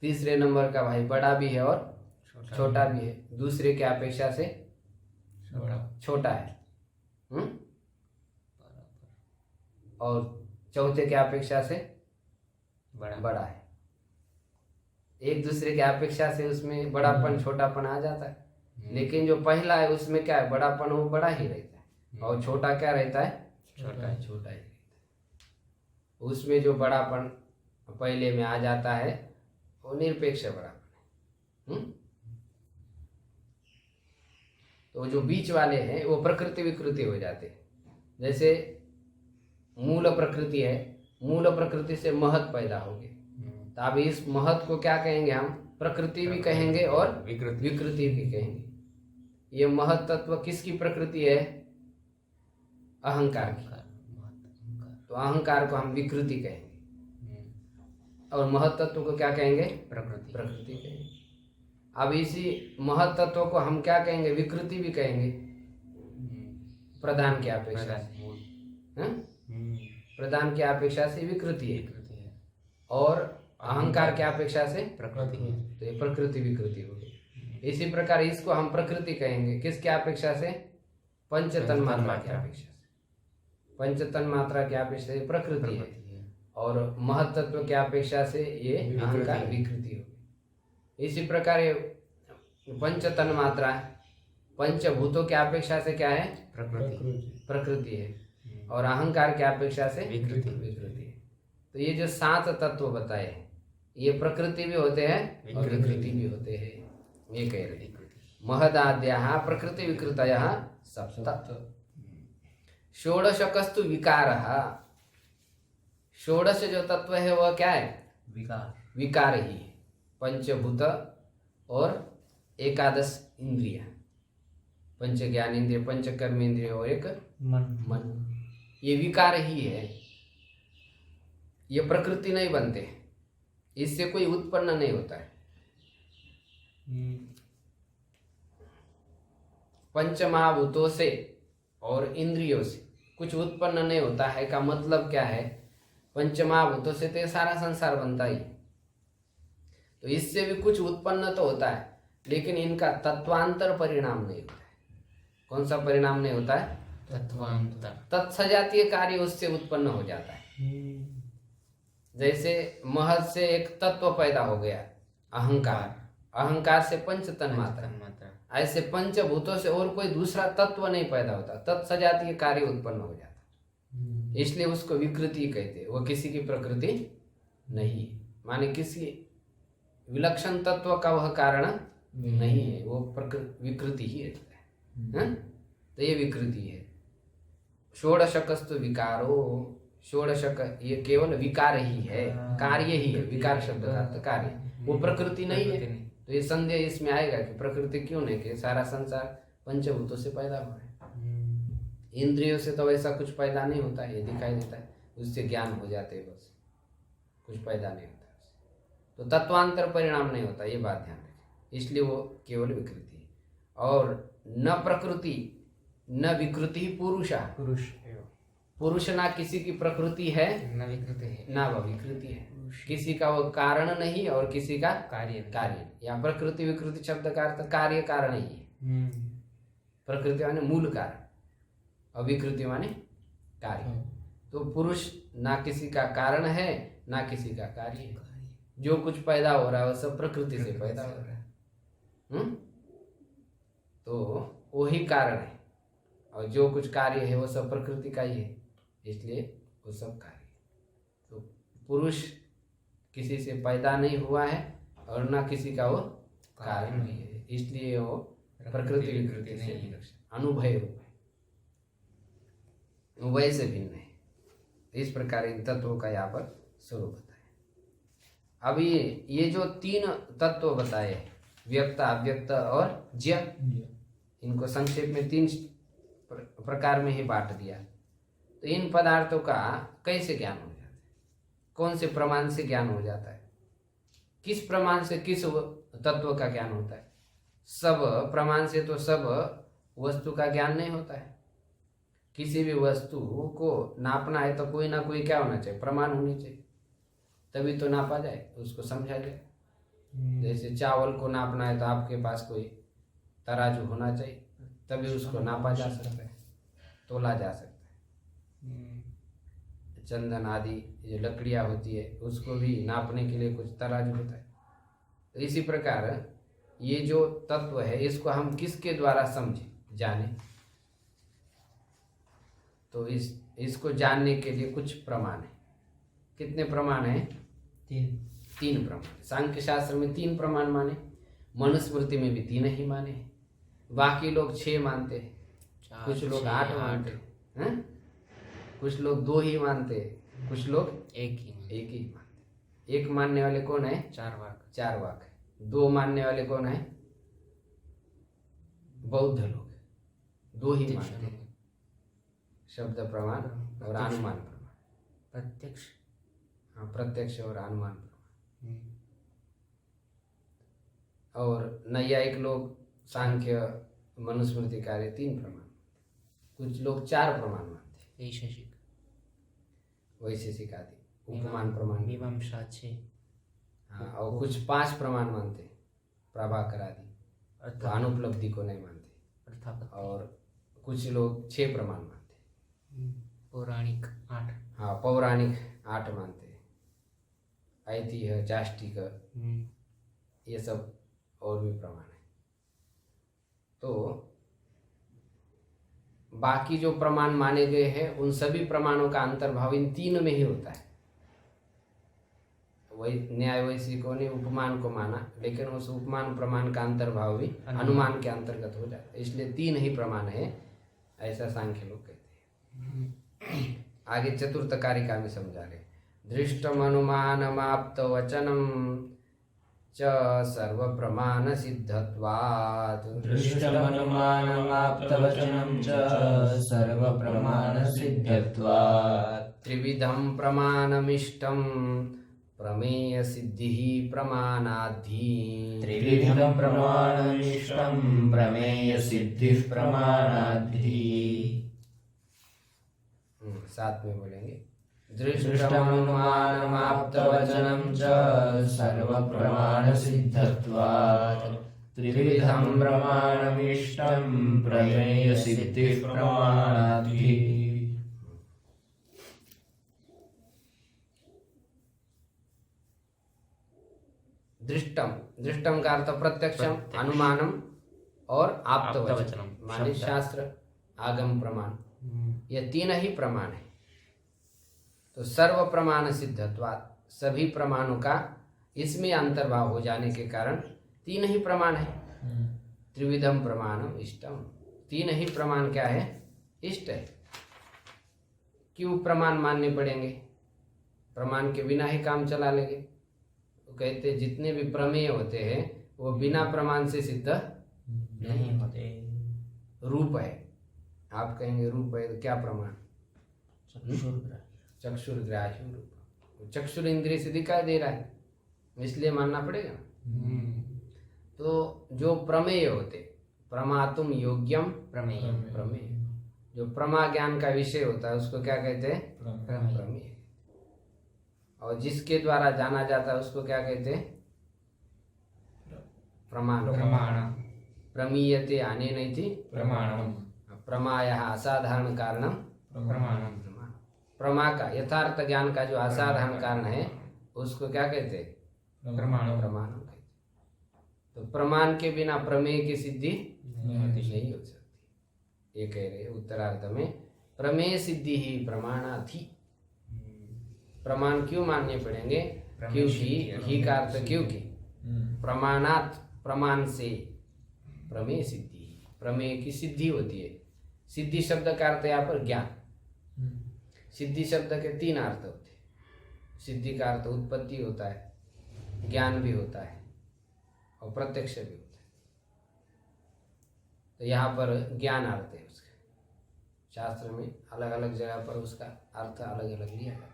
A: तीसरे नंबर का भाई बड़ा भी है और छोटा भी है, दूसरे की अपेक्षा से छोटा है। और चौथे की अपेक्षा से बड़ा है। एक दूसरे की अपेक्षा से उसमें बड़ापन छोटापन आ जाता है। लेकिन जो पहला है उसमें क्या है? बड़ापन वो बड़ा ही रहता है और छोटा क्या रहता है? छोटा ही रहता है। उसमें जो बड़ापन पहले में आ जाता है वो निरपेक्ष बड़ापन है। तो जो बीच वाले हैं वो प्रकृति विकृति हो जाते हैं। जैसे मूल प्रकृति है, मूल प्रकृति से महत पैदा हो गए, तो अब इस महत को क्या कहेंगे हम? प्रकृति भी कहेंगे और विकृति भी कहेंगे। ये महत तत्व किसकी प्रकृति है? अहंकार की। तो अहंकार को हम विकृति कहेंगे और महत तत्व को क्या कहेंगे? प्रकृति कहेंगे। अब इसी महत तत्व को हम क्या कहेंगे? विकृति भी कहेंगे, प्रधान की अपेक्षा से। प्रधान की अपेक्षा से विकृति है और अहंकार की अपेक्षा से प्रकृति है। तो ये प्रकृति विकृति हो गई। इसी प्रकार इसको हम प्रकृति कहेंगे किसकी अपेक्षा से? पंचतन मात्रा की अपेक्षा से। पंचतन मात्रा की अपेक्षा से प्रकृति है और महत्त्व की अपेक्षा से ये अहंकार विकृति हो गई। इसी प्रकार ये पंचतन मात्रा पंचभूतों की अपेक्षा से क्या है? प्रकृति है और अहंकार की अपेक्षा से विकृति है। तो ये जो 7 तत्व बताए हैं ये प्रकृति भी होते हैं और विकृति भी होते हैं। ये कह रहे महदाद्याः प्रकृति विकृतयः सप्त। षोडशकस्तु विकारः। षोडश जो तत्व है वह क्या है? विकार ही है। पंचभूत और 11 इंद्रिया, पंच ज्ञान इंद्रिय, पंच कर्म इंद्रिय और एक मन, ये विकार ही है। ये प्रकृति नहीं बनते, इससे कोई उत्पन्न नहीं होता है। पंचमहाभूतों से और इंद्रियों से कुछ उत्पन्न नहीं होता है का मतलब क्या है? पंचमहाभूतों से तो ये सारा संसार बनता ही, तो इससे भी कुछ उत्पन्न तो होता है लेकिन इनका तत्वांतर परिणाम नहीं होता है। कौन सा परिणाम नहीं होता है? तत्वांतर। तत्सजातीय कार्य उससे उत्पन्न हो जाता है। जैसे महज से एक तत्व पैदा हो गया, अहंकार, अहंकार से पंच तन्मात्रा, ऐसे पंचभूतों से और कोई दूसरा तत्व नहीं पैदा होता, तत्सजातीय कार्य उत्पन्न हो जाता, इसलिए उसको विकृति कहते हैं। वो किसी की प्रकृति नहीं, माने किसी विलक्षण तत्व का वह कारण नहीं है, वो विकृति ही है। तो ये विकृति है। षोडशकस्तु विकारो, षोडशक ये केवल विकार ही है, कार्य ही है। विकार शब्द का अर्थ कार्य, वो प्रकृति नहीं है। तो ये संदेह इसमें आएगा कि प्रकृति क्यों नहीं, कि सारा संसार पंचभूतों से पैदा हुआ है। इंद्रियों से तो वैसा कुछ पैदा नहीं होता है, ये दिखाई देता है, उससे ज्ञान हो जाते हैं, बस कुछ पैदा नहीं होता उससे। तो तत्वांतर परिणाम नहीं होता, ये बात ध्यान रखें। इसलिए वो केवल विकृति है। और न प्रकृति न विकृति पुरुषा, पुरुष ना किसी की प्रकृति है
D: न विकृति है,
A: ना वह विकृति है। किसी का वो कारण नहीं और किसी का
D: कार्य
A: कार्य। या प्रकृति विकृति शब्द का अर्थ कार्य कारण ही है। प्रकृति माने मूल कारण और विकृति माने कार्य। तो पुरुष ना किसी का कारण है ना किसी का कार्य है। जो कुछ पैदा हो रहा है वो सब प्रकृति से पैदा हो रहा है। तो वही कारण है, और जो कुछ कार्य है वो सब प्रकृति का ही है, इसलिए वो सब कार्य। तो पुरुष किसी से पैदा नहीं हुआ है और ना किसी का वो कारण भी है, इसलिए वो प्रकृति विकृति से अनुभय रूप है, वैसे भिन्न है। इस प्रकार इन तत्वों का यहाँ पर स्वरूप बताया। अब ये जो तीन तत्व बताए, व्यक्त अव्यक्त और ज्ञ, इनको संक्षेप में तीन प्रकार में ही बांट दिया। तो इन पदार्थों का कैसे ज्ञान हो जाता है, कौन से प्रमाण से ज्ञान हो जाता है, किस प्रमाण से किस तत्व का ज्ञान होता है। सब प्रमाण से तो सब वस्तु का ज्ञान नहीं होता है। किसी भी वस्तु को नापना है तो कोई ना कोई क्या होना चाहिए, प्रमाण होनी चाहिए, तभी तो नापा जाए, उसको समझा जाए। जैसे चावल को नापना है तो आपके पास कोई तराजू होना चाहिए, तभी उसको नापा जा सकता है, तोला जा सकता है। चंदन आदि जो लकड़ियाँ होती है उसको भी नापने के लिए कुछ तराजू होता है। तो इसी प्रकार ये जो तत्व है इसको हम किसके द्वारा समझे जाने, तो इसको जानने के लिए कुछ प्रमाण है। कितने प्रमाण है? तीन प्रमाण। सांख्य शास्त्र में 3 प्रमाण माने, मनुस्मृति में भी 3 ही माने, बाकी लोग 6 मानते हैं, कुछ लोग 8 मानते हैं, कुछ लोग 2 ही मानते हैं, कुछ लोग एक ही मानते। एक मानने वाले कौन है? 4 वाक है। 2 मानने वाले कौन है? बौद्ध लोग 2 ही मानते हैं, शब्द प्रमाण और अनुमान प्रमाण। प्रत्यक्ष और अनुमान प्रमाण। और नैयायिक लोग सांख्य मनुस्मृति कार्य 3 प्रमाण, कुछ लोग 4 प्रमाण मानते, वैशेषिक आदि, उपमान प्रमाण,
D: मीमांसा 6।
A: हाँ, और कुछ 5 प्रमाण मानते, प्रभाकर आदि, अनुपलब्धि को नहीं मानते, और कुछ लोग 6 प्रमाण मानते,
D: पौराणिक 8।
A: हाँ, पौराणिक 8 मानते, ऐतिह्य, चाष्टिक, ये सब और भी प्रमाण है। तो बाकी जो प्रमाण माने गए हैं उन सभी प्रमाणों का अंतर्भाव इन 3 में ही होता है। वही न्याय वैशिकों ने उपमान को माना, लेकिन उस उपमान प्रमाण का अंतर्भाव भी अनुमान के अंतर्गत हो जाता है, इसलिए 3 ही प्रमाण है, ऐसा सांख्य लोग कहते हैं। आगे चतुर्थ कारिका में समझा रहे, दृष्टमनुमानमाप्त वचनम च सर्व प्रमाण सिद्धत्वात्,
B: दृष्टमनुमानमाप्तवचनं च सर्वप्रमाणसिद्धत्वात्,
A: त्रिविधं प्रमाणमिष्टं प्रमेय सिद्धिः प्रमाणाद्धि,
B: त्रिविधं प्रमाणमिष्टं प्रमेयसिद्धिः प्रमाणाद्धि।
A: साथ में बोलेंगे,
B: दृष्टमनुमानमाप्तवचनं च सर्वप्रमाणसिद्धत्वात्, त्रिविधं प्रमाणमिष्टं प्रमेयसिद्धिः प्रमाणाद्धि।
A: दृष्टम, दृष्टम का अर्थ प्रत्यक्षम, अनुमानम और आप्तवचनम,
D: आप्तवचनम,
A: माने
D: शब्द।
A: शास्त्र आगम प्रमाण, ये तीन ही प्रमाण है। तो सर्व प्रमाण सिद्धत्वात्, सभी प्रमाणों का इसमें अंतर्भाव हो जाने के कारण तीन ही प्रमाण है। त्रिविधम प्रमाणम इष्टम, तीन ही प्रमाण क्या है? इष्ट है। क्यों प्रमाण मानने पड़ेंगे? प्रमाण के बिना ही काम चला लेंगे। तो कहते जितने भी प्रमेय होते हैं वो बिना प्रमाण से सिद्ध
D: नहीं होते।
A: रूप है, आप कहेंगे रूप है तो क्या प्रमाण? चक्षुर्ग्राह्य रूप, चक्षुर इंद्रिय से दिखाई दे रहा है इसलिए मानना पड़ेगा ना। तो जो प्रमेय होते, प्रमातुम योग्यम
D: प्रमेय।
A: प्रमेय, जो प्रमा ज्ञान का विषय होता है उसको क्या कहते हैं?
D: प्रमेय।
A: प्रमेय। और जिसके द्वारा जाना जाता है उसको क्या कहते हैं? प्रमाण।
D: प्रमाण।
A: प्रमीयते अनेनैति
D: प्रमाणम।
A: प्रमायः असाधारण कारणम
D: प्रमाणम।
A: प्रमा का यथार्थ ज्ञान का जो असाधारण कारण है उसको क्या कहते हैं?
D: प्रमाण।
A: प्रमाण कहते हैं। तो प्रमाण के बिना प्रमेय की सिद्धि नहीं हो सकती। ये कह रहे उत्तरार्ध में, प्रमेय सिद्धि ही प्रमाणाथि। प्रमाण क्यों मानने पड़ेंगे? क्योंकि ही का अर्थ क्योंकि, प्रमाणात प्रमाण से प्रमेय सिद्धि, प्रमेय की सिद्धि होती है। सिद्धि शब्द का अर्थ यहाँ पर ज्ञान। सिद्धि शब्द के तीन अर्थ होते हैं। सिद्धि का अर्थ उत्पत्ति होता है, ज्ञान भी होता है और प्रत्यक्ष भी होता है। तो यहाँ पर ज्ञान अर्थ है उसका। शास्त्र में अलग अलग जगह पर उसका अर्थ अलग अलग लिया जाता है।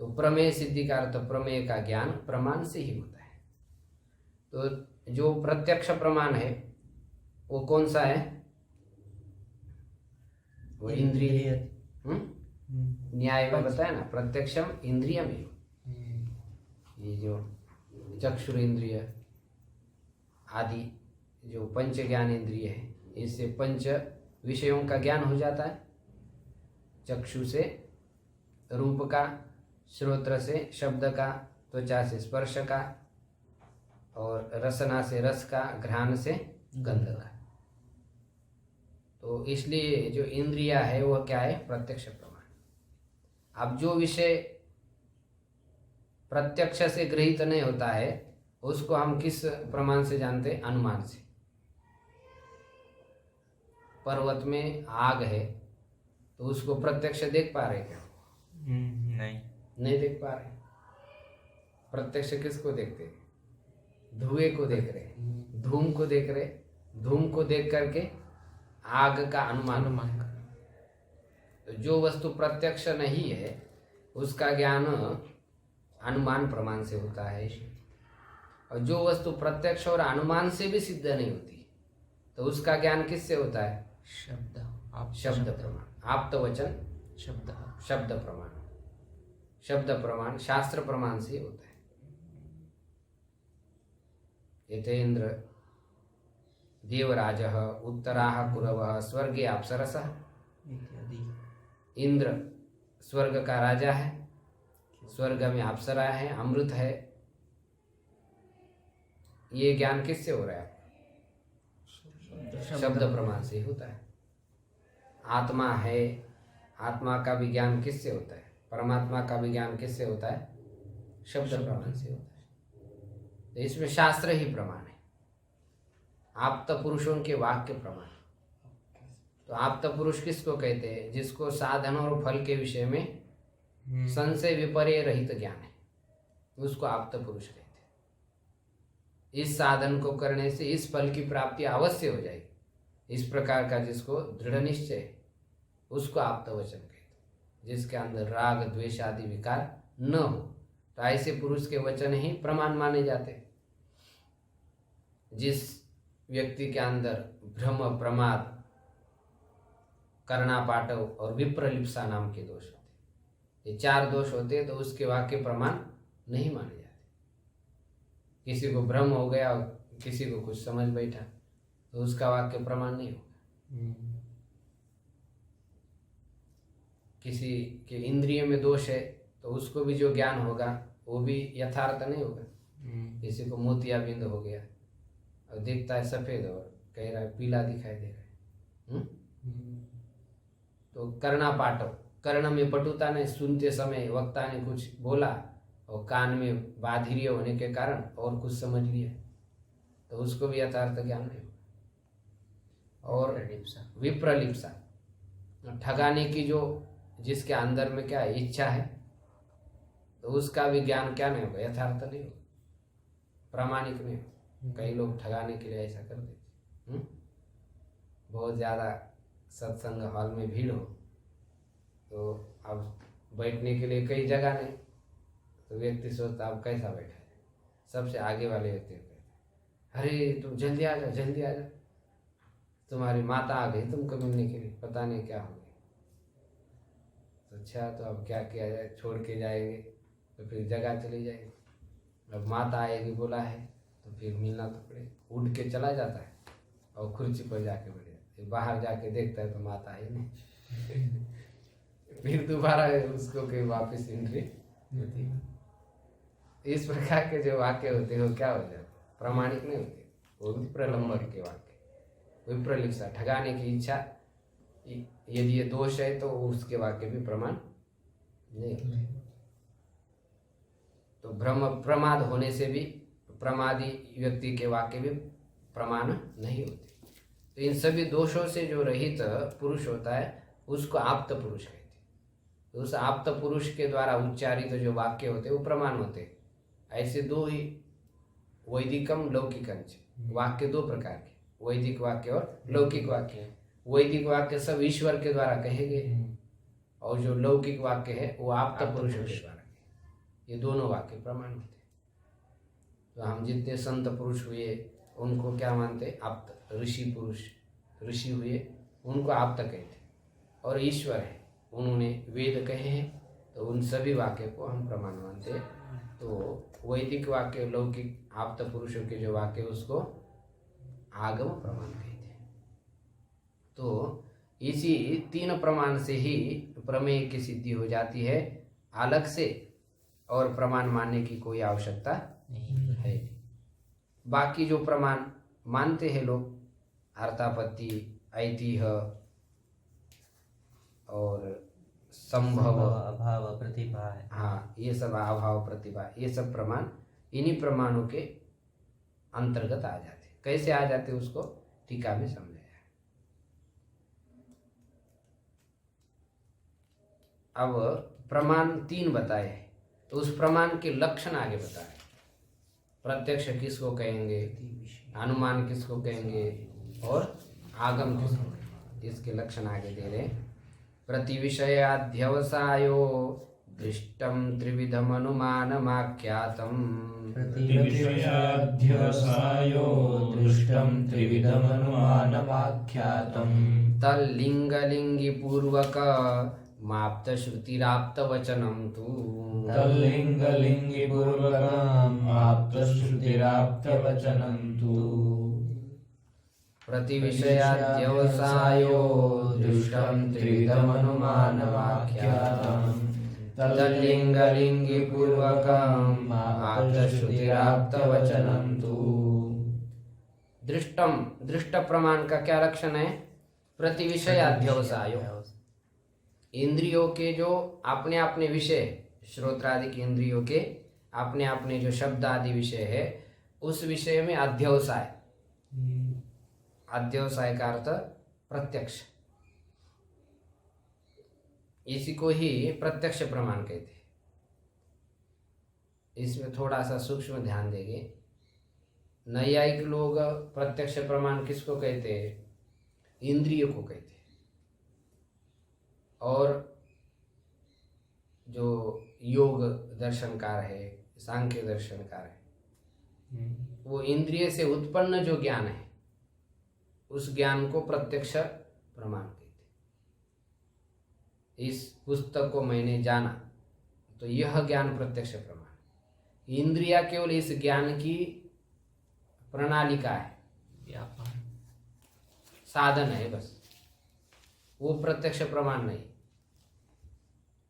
A: तो प्रमेय सिद्धि का अर्थ प्रमेय का ज्ञान प्रमाण से ही होता है। तो जो प्रत्यक्ष प्रमाण है वो कौन सा है? वो इंद्रिय। न्याय में बताया ना, प्रत्यक्षम इंद्रिय में। ये जो चक्षुर इंद्रिय आदि जो पंच ज्ञान इंद्रिय है, इससे पंच विषयों का ज्ञान हो जाता है। चक्षु से रूप का, श्रोत्र से शब्द का, त्वचा से स्पर्श का, और रसना से रस का, घ्राण से गंध का। तो इसलिए जो इंद्रिया है वह क्या है? प्रत्यक्ष प्रमाण। अब जो विषय प्रत्यक्ष से गृहीत नहीं होता है उसको हम किस प्रमाण से जानते हैं? अनुमान से। पर्वत में आग है तो उसको प्रत्यक्ष देख पा रहे क्या? नहीं देख पा रहे। प्रत्यक्ष किसको देखते हैं? धुएं को देख रहे, धूम को देख रहे। धूम को देख करके आग का अनुमान। तो जो वस्तु प्रत्यक्ष नहीं है उसका ज्ञान अनुमान प्रमाण से होता है। और जो वस्तु प्रत्यक्ष और अनुमान से भी सिद्ध नहीं होती तो उसका ज्ञान किससे होता है? शब्द प्रमाण, आप्तवचन शब्द प्रमाण। शब्द प्रमाण शास्त्र प्रमाण से होता है। यथेन्द्र देवराजः उत्तराः कुरवः स्वर्गे अप्सरसः। इंद्र स्वर्ग का राजा है, स्वर्ग में अप्सरा है, अमृत है। ये ज्ञान किससे हो रहा है? शब्द प्रमाण से होता है। आत्मा है, आत्मा का भी ज्ञान किससे होता है? परमात्मा का भी ज्ञान किससे होता है? शब्द प्रमाण से होता है। तो इसमें शास्त्र ही प्रमाण है, आप्त पुरुषों के वाक्य प्रमाण। तो आप्त पुरुष किसको कहते हैं? जिसको साधन और फल के विषय में संशय विपर्य रहित ज्ञान है, उसको आप्त पुरुष कहते हैं। इस साधन को करने से इस फल की प्राप्ति अवश्य हो जाएगी, इस प्रकार का जिसको दृढ़ निश्चय है उसको आप्त वचन कहते हैं। जिसके अंदर राग द्वेष आदि विकार न हो, तो ऐसे पुरुष के वचन ही प्रमाण माने जाते हैं। जिस व्यक्ति के अंदर भ्रम, प्रमाद, करना पाटव और विप्रलिप्सा नाम के दोष होते, ये चार दोष होते तो उसके वाक्य प्रमाण नहीं माने जाते। किसी को भ्रम हो गया और किसी को कुछ समझ बैठा तो उसका वाक्य प्रमाण नहीं होगा। किसी के इंद्रिय में दोष है तो उसको भी जो ज्ञान होगा वो भी यथार्थ नहीं होगा, किसी को मोतियाबिंद हो गया और दिखता है सफेद और कह रहा है पीला दिखाई दे रहा है। तो कर्णा पाठव, कर्ण में पटुता ने सुनते समय वक्ता ने कुछ बोला और कान में बाधिर्य होने के कारण और कुछ समझ लिया तो उसको भी यथार्थ ज्ञान नहीं होगा। और विप्रलिप्सा, ठगाने की जो जिसके अंदर में क्या है इच्छा है तो उसका भी ज्ञान क्या नहीं होगा, यथार्थ नहीं होगा, प्रामाणिक नहीं होगा। कई लोग ठगाने के लिए ऐसा कर देते। बहुत ज़्यादा सत्संग हॉल में भीड़ हो तो अब बैठने के लिए कई जगह नहीं तो व्यक्ति सोचता अब कैसा बैठा है, सबसे आगे वाले व्यक्ति कहते अरे तुम जल्दी आ जा, जल्दी आ जा, तुम्हारी माता आ गई तुमको मिलने के लिए, पता नहीं क्या हो गया। तो अच्छा तो अब क्या किया जाए, छोड़ के जाएंगे तो फिर जगह चली जाएगी, अब माता आएगी बोला है तो फिर मिलना तो पड़ेगा। उठ के चला जाता है और कुर्सी पर जाके बैठ जाता है, बाहर जाके देखता है तो माता आई नहीं फिर दोबारा उसको कहीं वापस एंट्री होती है। इस प्रकार के जो वाक्य होते हैं वो क्या हो जाते, प्रामाणिक नहीं होते, वो भी प्रलंबन के वाक्य। विप्रलिप्सा, ठगाने की इच्छा, यदि ये दोष है तो उसके वाक्य भी प्रमाण नहीं होते। तो भ्रम प्रमाद होने से भी प्रमादी व्यक्ति के वाक्य भी प्रमाण नहीं होते। तो इन सभी दोषों से जो रहित पुरुष होता है उसको आप्त पुरुष कहते हैं। तो उस आप्त पुरुष के द्वारा उच्चारित जो वाक्य होते हैं वो प्रमाण होते हैं। ऐसे दो ही वैदिकम लौकिकंच वाक्य दो प्रकार के, वैदिक वाक्य और लौकिक वाक्य। वैदिक वाक्य सब ईश्वर के द्वारा कहे गए और जो लौकिक वाक्य है वो आप्त पुरुषों के द्वारा कहे। ये दोनों वाक्य प्रमाण होते हैं। तो हम जितने संत पुरुष हुए उनको क्या मानते, आप्त। ऋषि पुरुष ऋषि हुए उनको आप्त कहते, और ईश्वर है उन्होंने वेद कहे हैं तो उन सभी वाक्य को हम प्रमाण मानते हैं। तो वैदिक वाक्य लौकिक आप्त पुरुषों के जो वाक्य उसको आगम प्रमाण कहते हैं। तो इसी तीन प्रमाण से ही प्रमेय की सिद्धि हो जाती है, अलग से और प्रमाण मानने की कोई आवश्यकता नहीं है। बाकी जो प्रमाण मानते हैं लोग, अर्थापत्ति, ऐतिह्य और संभव,
B: अभाव, प्रतिभा है,
A: हाँ ये सब अभाव प्रतिभा, ये सब प्रमाण इन्हीं प्रमाणों के अंतर्गत आ जाते। कैसे आ जाते उसको टीका में समझाया। अब प्रमाण तीन बताए हैं तो उस प्रमाण के लक्षण आगे बताए। प्रत्यक्ष किसको कहेंगे, अनुमान किसको कहेंगे और आगम किसको कहेंगे, इसके लक्षण आगे दे रहे। प्रतिविषयाध्यवसायो दृष्टं त्रिविधमनुमानमाख्यातम्,
B: प्रतिविषयाध्यवसायो दृष्टं त्रिविधमनुमानमाख्यातम्,
A: तल्लिङ्गलिङ्गिपूर्वक माप्तश्रुतिराप्तवचनं तु,
B: तल्लिङ्गलिङ्गिपूर्वकम् आप्तश्रुतिराप्तवचनं तु,
A: प्रतिविषयाध्यवसायो दृष्टं त्रिविधमनुमानमाख्यातम्, तल्लिङ्गलिङ्गिपूर्वकम् आप्तश्रुतिराप्तवचनं तु। दृष्टम, दृष्ट प्रमाण का क्या लक्षण है, प्रतिविषयाध्यवसायो, इंद्रियों के जो अपने अपने विषय, श्रोत्रादि की इंद्रियों के अपने अपने जो शब्द आदि विषय है उस विषय में अध्यवसाय, अध्यवसाय का अर्थ प्रत्यक्ष, इसी को ही प्रत्यक्ष प्रमाण कहते हैं। इसमें थोड़ा सा सूक्ष्म ध्यान देंगे। नैयायिक लोग प्रत्यक्ष प्रमाण किसको कहते हैं, इंद्रिय को कहते हैं, और जो योग दर्शनकार है, सांख्य दर्शनकार है, वो इंद्रिय से उत्पन्न जो ज्ञान है उस ज्ञान को प्रत्यक्ष प्रमाण कहते हैं। इस पुस्तक को मैंने जाना तो यह ज्ञान प्रत्यक्ष प्रमाण। इंद्रिया केवल इस ज्ञान की प्रणालिका है, साधन है बस, वो प्रत्यक्ष प्रमाण नहीं।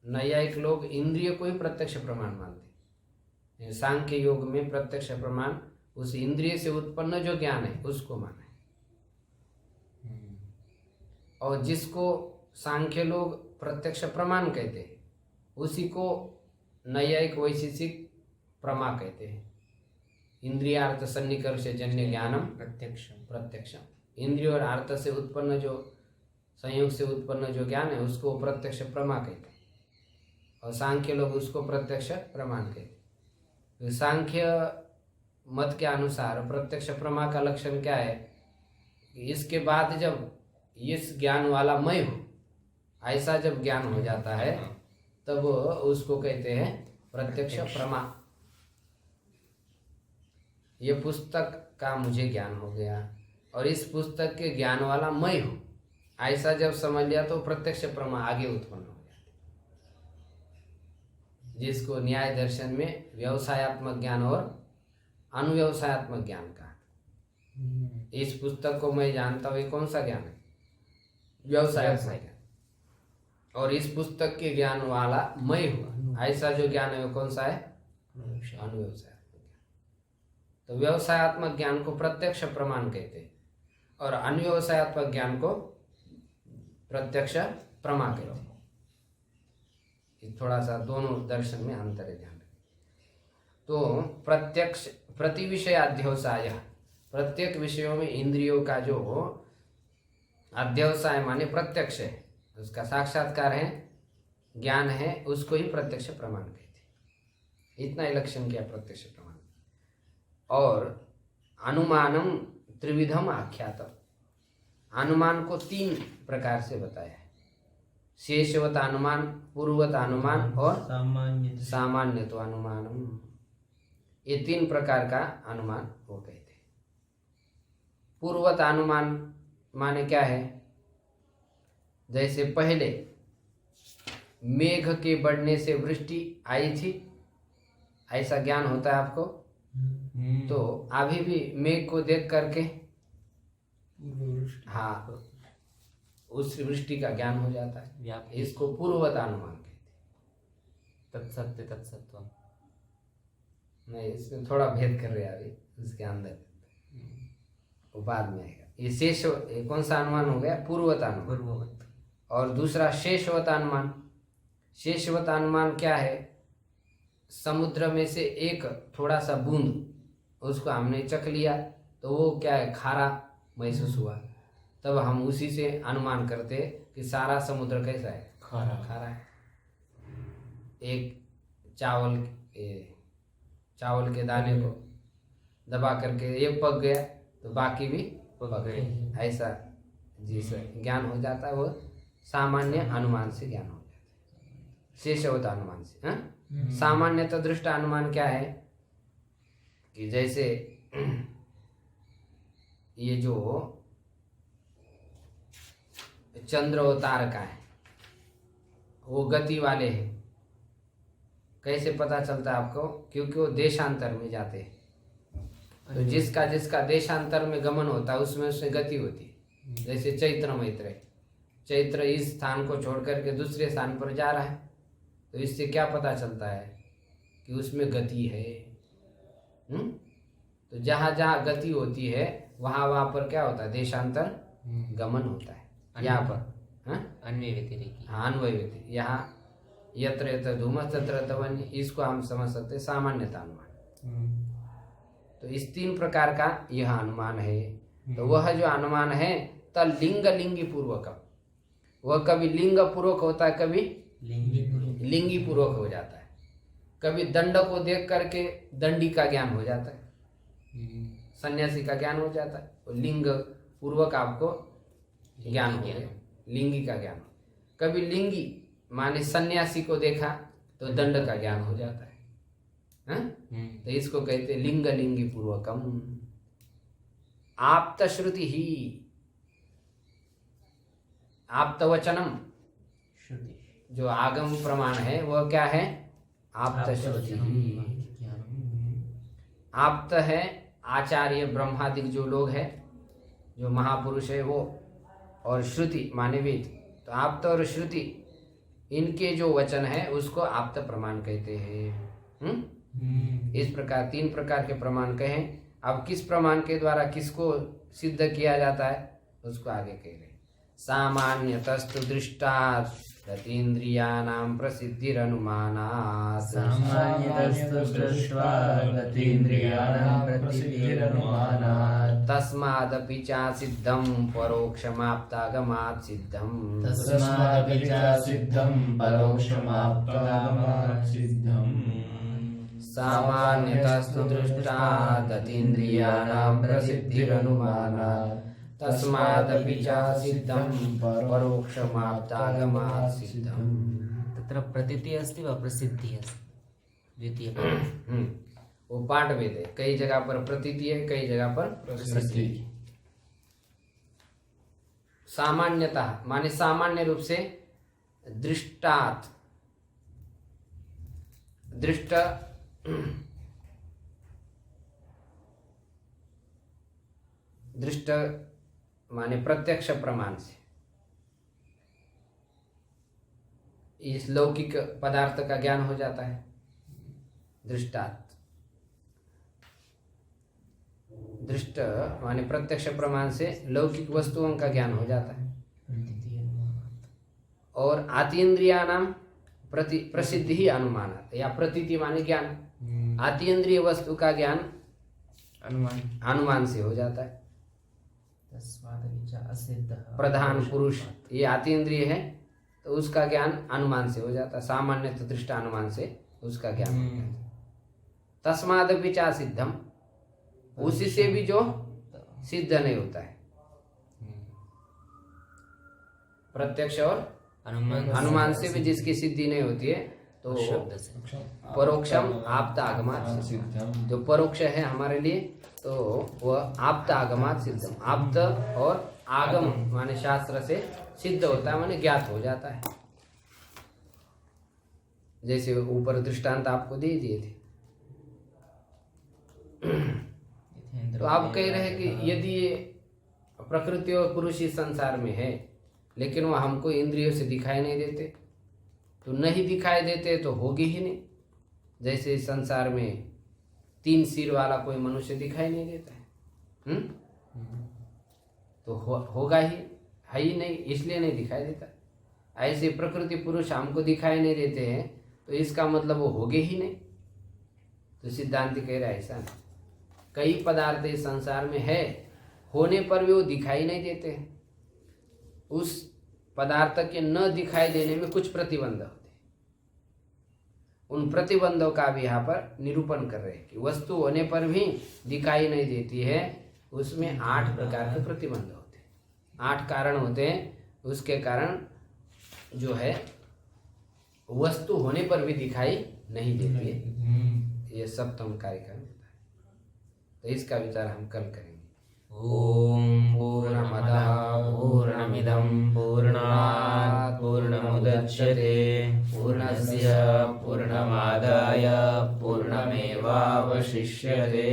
A: नैयायिक लोग इंद्रिय को ही प्रत्यक्ष प्रमाण मानते, सांख्य योग में प्रत्यक्ष प्रमाण उस इंद्रिय से उत्पन्न जो ज्ञान है उसको माने, और जिसको सांख्य लोग प्रत्यक्ष प्रमाण कहते हैं उसी को नैयायिक वैशेषिक प्रमा कहते हैं। इंद्रियार्थ सन्निकर्ष जन्य ज्ञानम प्रत्यक्षम। इंद्रिय और अर्थ से उत्पन्न जो संयोग से उत्पन्न जो ज्ञान है उसको प्रत्यक्ष प्रमा कहते हैं, और सांख्य लोग उसको प्रत्यक्ष प्रमाण कहते हैं। तो सांख्य मत के अनुसार प्रत्यक्ष प्रमा का लक्षण क्या है कि इसके बाद जब इस ज्ञान वाला मैं हूँ ऐसा जब ज्ञान हो जाता है तब उसको कहते हैं प्रत्यक्ष प्रमा। ये पुस्तक का मुझे ज्ञान हो गया और इस पुस्तक के ज्ञान वाला मैं हूँ ऐसा जब समझ लिया तो प्रत्यक्ष प्रमा आगे उत्पन्न हो जाता है, जिसको न्याय दर्शन में व्यवसायात्मक ज्ञान और अनुव्यवसायात्मक ज्ञान कहा। इस पुस्तक को मैं जानता हूँ, ये कौन सा ज्ञान है? व्यवसायात्मक ज्ञान। और इस पुस्तक के ज्ञान वाला मैं हूँ ऐसा जो ज्ञान है वो कौन सा है? अनुव्यवसायात्मक ज्ञान। तो व्यवसायात्मक ज्ञान को प्रत्यक्ष प्रमाण कहते हैं और अनुव्यवसायात्मक ज्ञान को प्रत्यक्ष प्रमा कहते हैं। थोड़ा सा दोनों दर्शन में अंतर है, ध्यान रखें। तो प्रत्यक्ष प्रति विषय अध्यवसाय, प्रत्येक विषयों में इंद्रियों का जो अध्यवसाय माने प्रत्यक्ष है, उसका साक्षात्कार है, ज्ञान है, उसको ही प्रत्यक्ष प्रमाण कहते हैं। इतना ही लक्षण किया प्रत्यक्ष प्रमाण। और अनुमानम त्रिविधम आख्यातम, अनुमान को 3 प्रकार से बताया है। शेषवत अनुमान, पूर्ववत अनुमान और सामान्यत्व अनुमानम। ये 3 प्रकार का अनुमान वो कहते हैं। पूर्ववत अनुमान माने क्या है? जैसे पहले मेघ के बढ़ने से वृष्टि आई थी ऐसा ज्ञान होता है आपको, तो अभी भी मेघ को देख करके हाँ उस वृष्टि का ज्ञान हो जाता है। इसको पूर्ववत अनुमान कहते हैं।
B: तत्सत्य तत्सत्व
A: नहीं, इसमें थोड़ा भेद कर रहे हैं अभी, उसके अंदर वो बाद में आएगा। ये शेष ये कौन सा अनुमान हो गया? पूर्ववत अनुमान।
B: पूर्ववत।
A: और दूसरा शेषवत अनुमान। शेषवत अनुमान क्या है? समुद्र में से एक थोड़ा सा बूंद उसको हमने चख लिया तो वो क्या है? खारा महसूस हुआ, तब हम उसी से अनुमान करते कि सारा समुद्र कैसा है? खारा है। एक चावल के दाने को दबा करके ये पक गया तो बाकी भी पक गए, ऐसा जिस ज्ञान हो जाता है वो सामान्य अनुमान से ज्ञान हो जाता है, शेषवत अनुमान से। हाँ, सामान्यतः दृष्ट अनुमान क्या है कि जैसे ये जो चंद्र और तारका है वो गति वाले हैं। कैसे पता चलता है आपको? क्योंकि वो देशांतर में जाते हैं, तो जिसका जिसका देशांतर में गमन होता है उसमें उसमें गति होती है। जैसे चैत्र मैत्र, चैत्र इस स्थान को छोड़ करके दूसरे स्थान पर जा रहा है, तो इससे क्या पता चलता है कि उसमें गति है। तो जहाँ जहाँ गति होती है वहाँ पर क्या होता है? देशांतर गमन होता है। यहाँ पर
B: अन्वय व्यतिरेकी।
A: हाँ, अन्वय व्यतिरेकी। यहाँ यत्र यत्र धूमः तत्र तवन्य, इसको हम समझ सकते हैं सामान्यता अनुमान। तो इस 3 प्रकार का यह अनुमान है। तो वह जो अनुमान है लिंग लिंगी पूर्वक, वह कभी लिंग पूर्वक होता है, कभी लिंगी पूर्वक हो जाता है। कभी दंड को देख करके दंडी का ज्ञान हो जाता है, सन्यासी का ज्ञान हो जाता है, और लिंग पूर्वक आपको ज्ञान हो गया, लिंगी का ज्ञान। कभी लिंगी माने सन्यासी को देखा तो दंड का ज्ञान हो जाता है। तो इसको कहते लिंग लिंगी पूर्वकम। आप्त श्रुति ही, आप्त वचनम, जो आगम प्रमाण है वह क्या है? आप्त श्रुति ही। आप्त है आचार्य ब्रह्मादिक जो लोग हैं, जो महापुरुष है वो, और श्रुति माने वेद। तो आप्त और श्रुति इनके जो वचन है उसको आप्त प्रमाण कहते हैं। इस प्रकार 3 प्रकार के प्रमाण कहें। अब किस प्रमाण के द्वारा किसको सिद्ध किया जाता है उसको आगे कह रहे। सामान्यतस्तु दृष्टात् गतीन्द्रियाणां प्रसिद्धिरनुमानात्।
C: सामान्यतस्तु दृष्ट्वा गतीन्द्रियाणां प्रसिद्धिरनुमानात्।
A: तस्मादपि चासिद्धं परोक्षमाप्तागमात् सिद्धम्।
C: तस्मादपि चासिद्धं परोक्षमाप्तागमात् सिद्धम्।
A: सामान्यतस्तु दृष्टात् गतीन्द्रियाणां प्रसिद्धिरनुमानात्। तस्मादपि चासिद्धं परोक्षमाप्तागमात् सिद्धम्।
B: तत्र प्रतीति अस्ति वा प्रसिद्धि अस्ति द्वितीय
A: वो पाठ भेद है, कई जगह पर प्रतीति है, कई जगह पर प्रसिद्धि। सामान्यतः माने सामान्य रूप से दृष्टात्, दृष्ट दृष्ट माने प्रत्यक्ष प्रमाण से इस लौकिक पदार्थ का ज्ञान हो जाता है। दृष्टात्, दृष्ट माने प्रत्यक्ष प्रमाण से लौकिक वस्तुओं का ज्ञान हो जाता है। और आतीन्द्रियाणां प्रसिद्धि ही अनुमानात्, या प्रतीति माने ज्ञान। आतीन्द्रिय वस्तु का ज्ञान अनुमान से हो जाता है। प्रधान पुरुष ये आतीन्द्रिय है तो उसका ज्ञान अनुमान से हो जाता है। सामान्य तो दृष्टा अनुमान से उसका ज्ञान होता है। तस्मादपि चा सिद्धम, उसी से भी जो सिद्ध नहीं होता है। प्रत्यक्ष और अनुमान से भी जिसकी सिद्धि नहीं होती है तो परोक्षम आप्त आगमात सिद्धम। जो परोक्ष है हमारे लिए तो वह आप्त आगमात सिद्धम। आप्त और आगम माने शास्त्र से सिद्ध होता है, माने ज्ञात हो जाता है। जैसे ऊपर दृष्टांत आपको दे दिए थे। तो आप कह रहे हैं कि यदि ये प्रकृति और पुरुष इस संसार में है लेकिन वह हमको इंद्रियों से दिखाई नहीं देते, तो नहीं दिखाई देते तो होगी ही नहीं। जैसे इस संसार में 3 सिर वाला कोई मनुष्य दिखाई नहीं देता है, तो होगा ही, है ही नहीं, इसलिए नहीं दिखाई देता। ऐसे प्रकृति पुरुष हमको दिखाई नहीं देते हैं तो इसका मतलब वो होगे ही नहीं। तो सिद्धांत कह रहा है ऐसा नहीं। कई पदार्थ इस संसार में है, होने पर भी वो दिखाई नहीं देते हैं। उस पदार्थ के न दिखाई देने में कुछ प्रतिबंध होते हैं। उन प्रतिबंधों का भी यहाँ पर निरूपण कर रहे हैं कि वस्तु होने पर भी दिखाई नहीं देती है, उसमें 8 प्रकार के प्रतिबंध होते हैं, 8 कारण होते हैं। उसके कारण जो है वस्तु होने पर भी दिखाई नहीं देती है। ये सप्तम कार्यक्रम होता है। तो इसका विचार हम कल करेंगे।
B: ओम पूर्णमदः पूर्णमिदं पूर्णात् पूर्णमुदच्यते पूर्णस्य पूर्णमादाय पूर्णमेवावशिष्यते।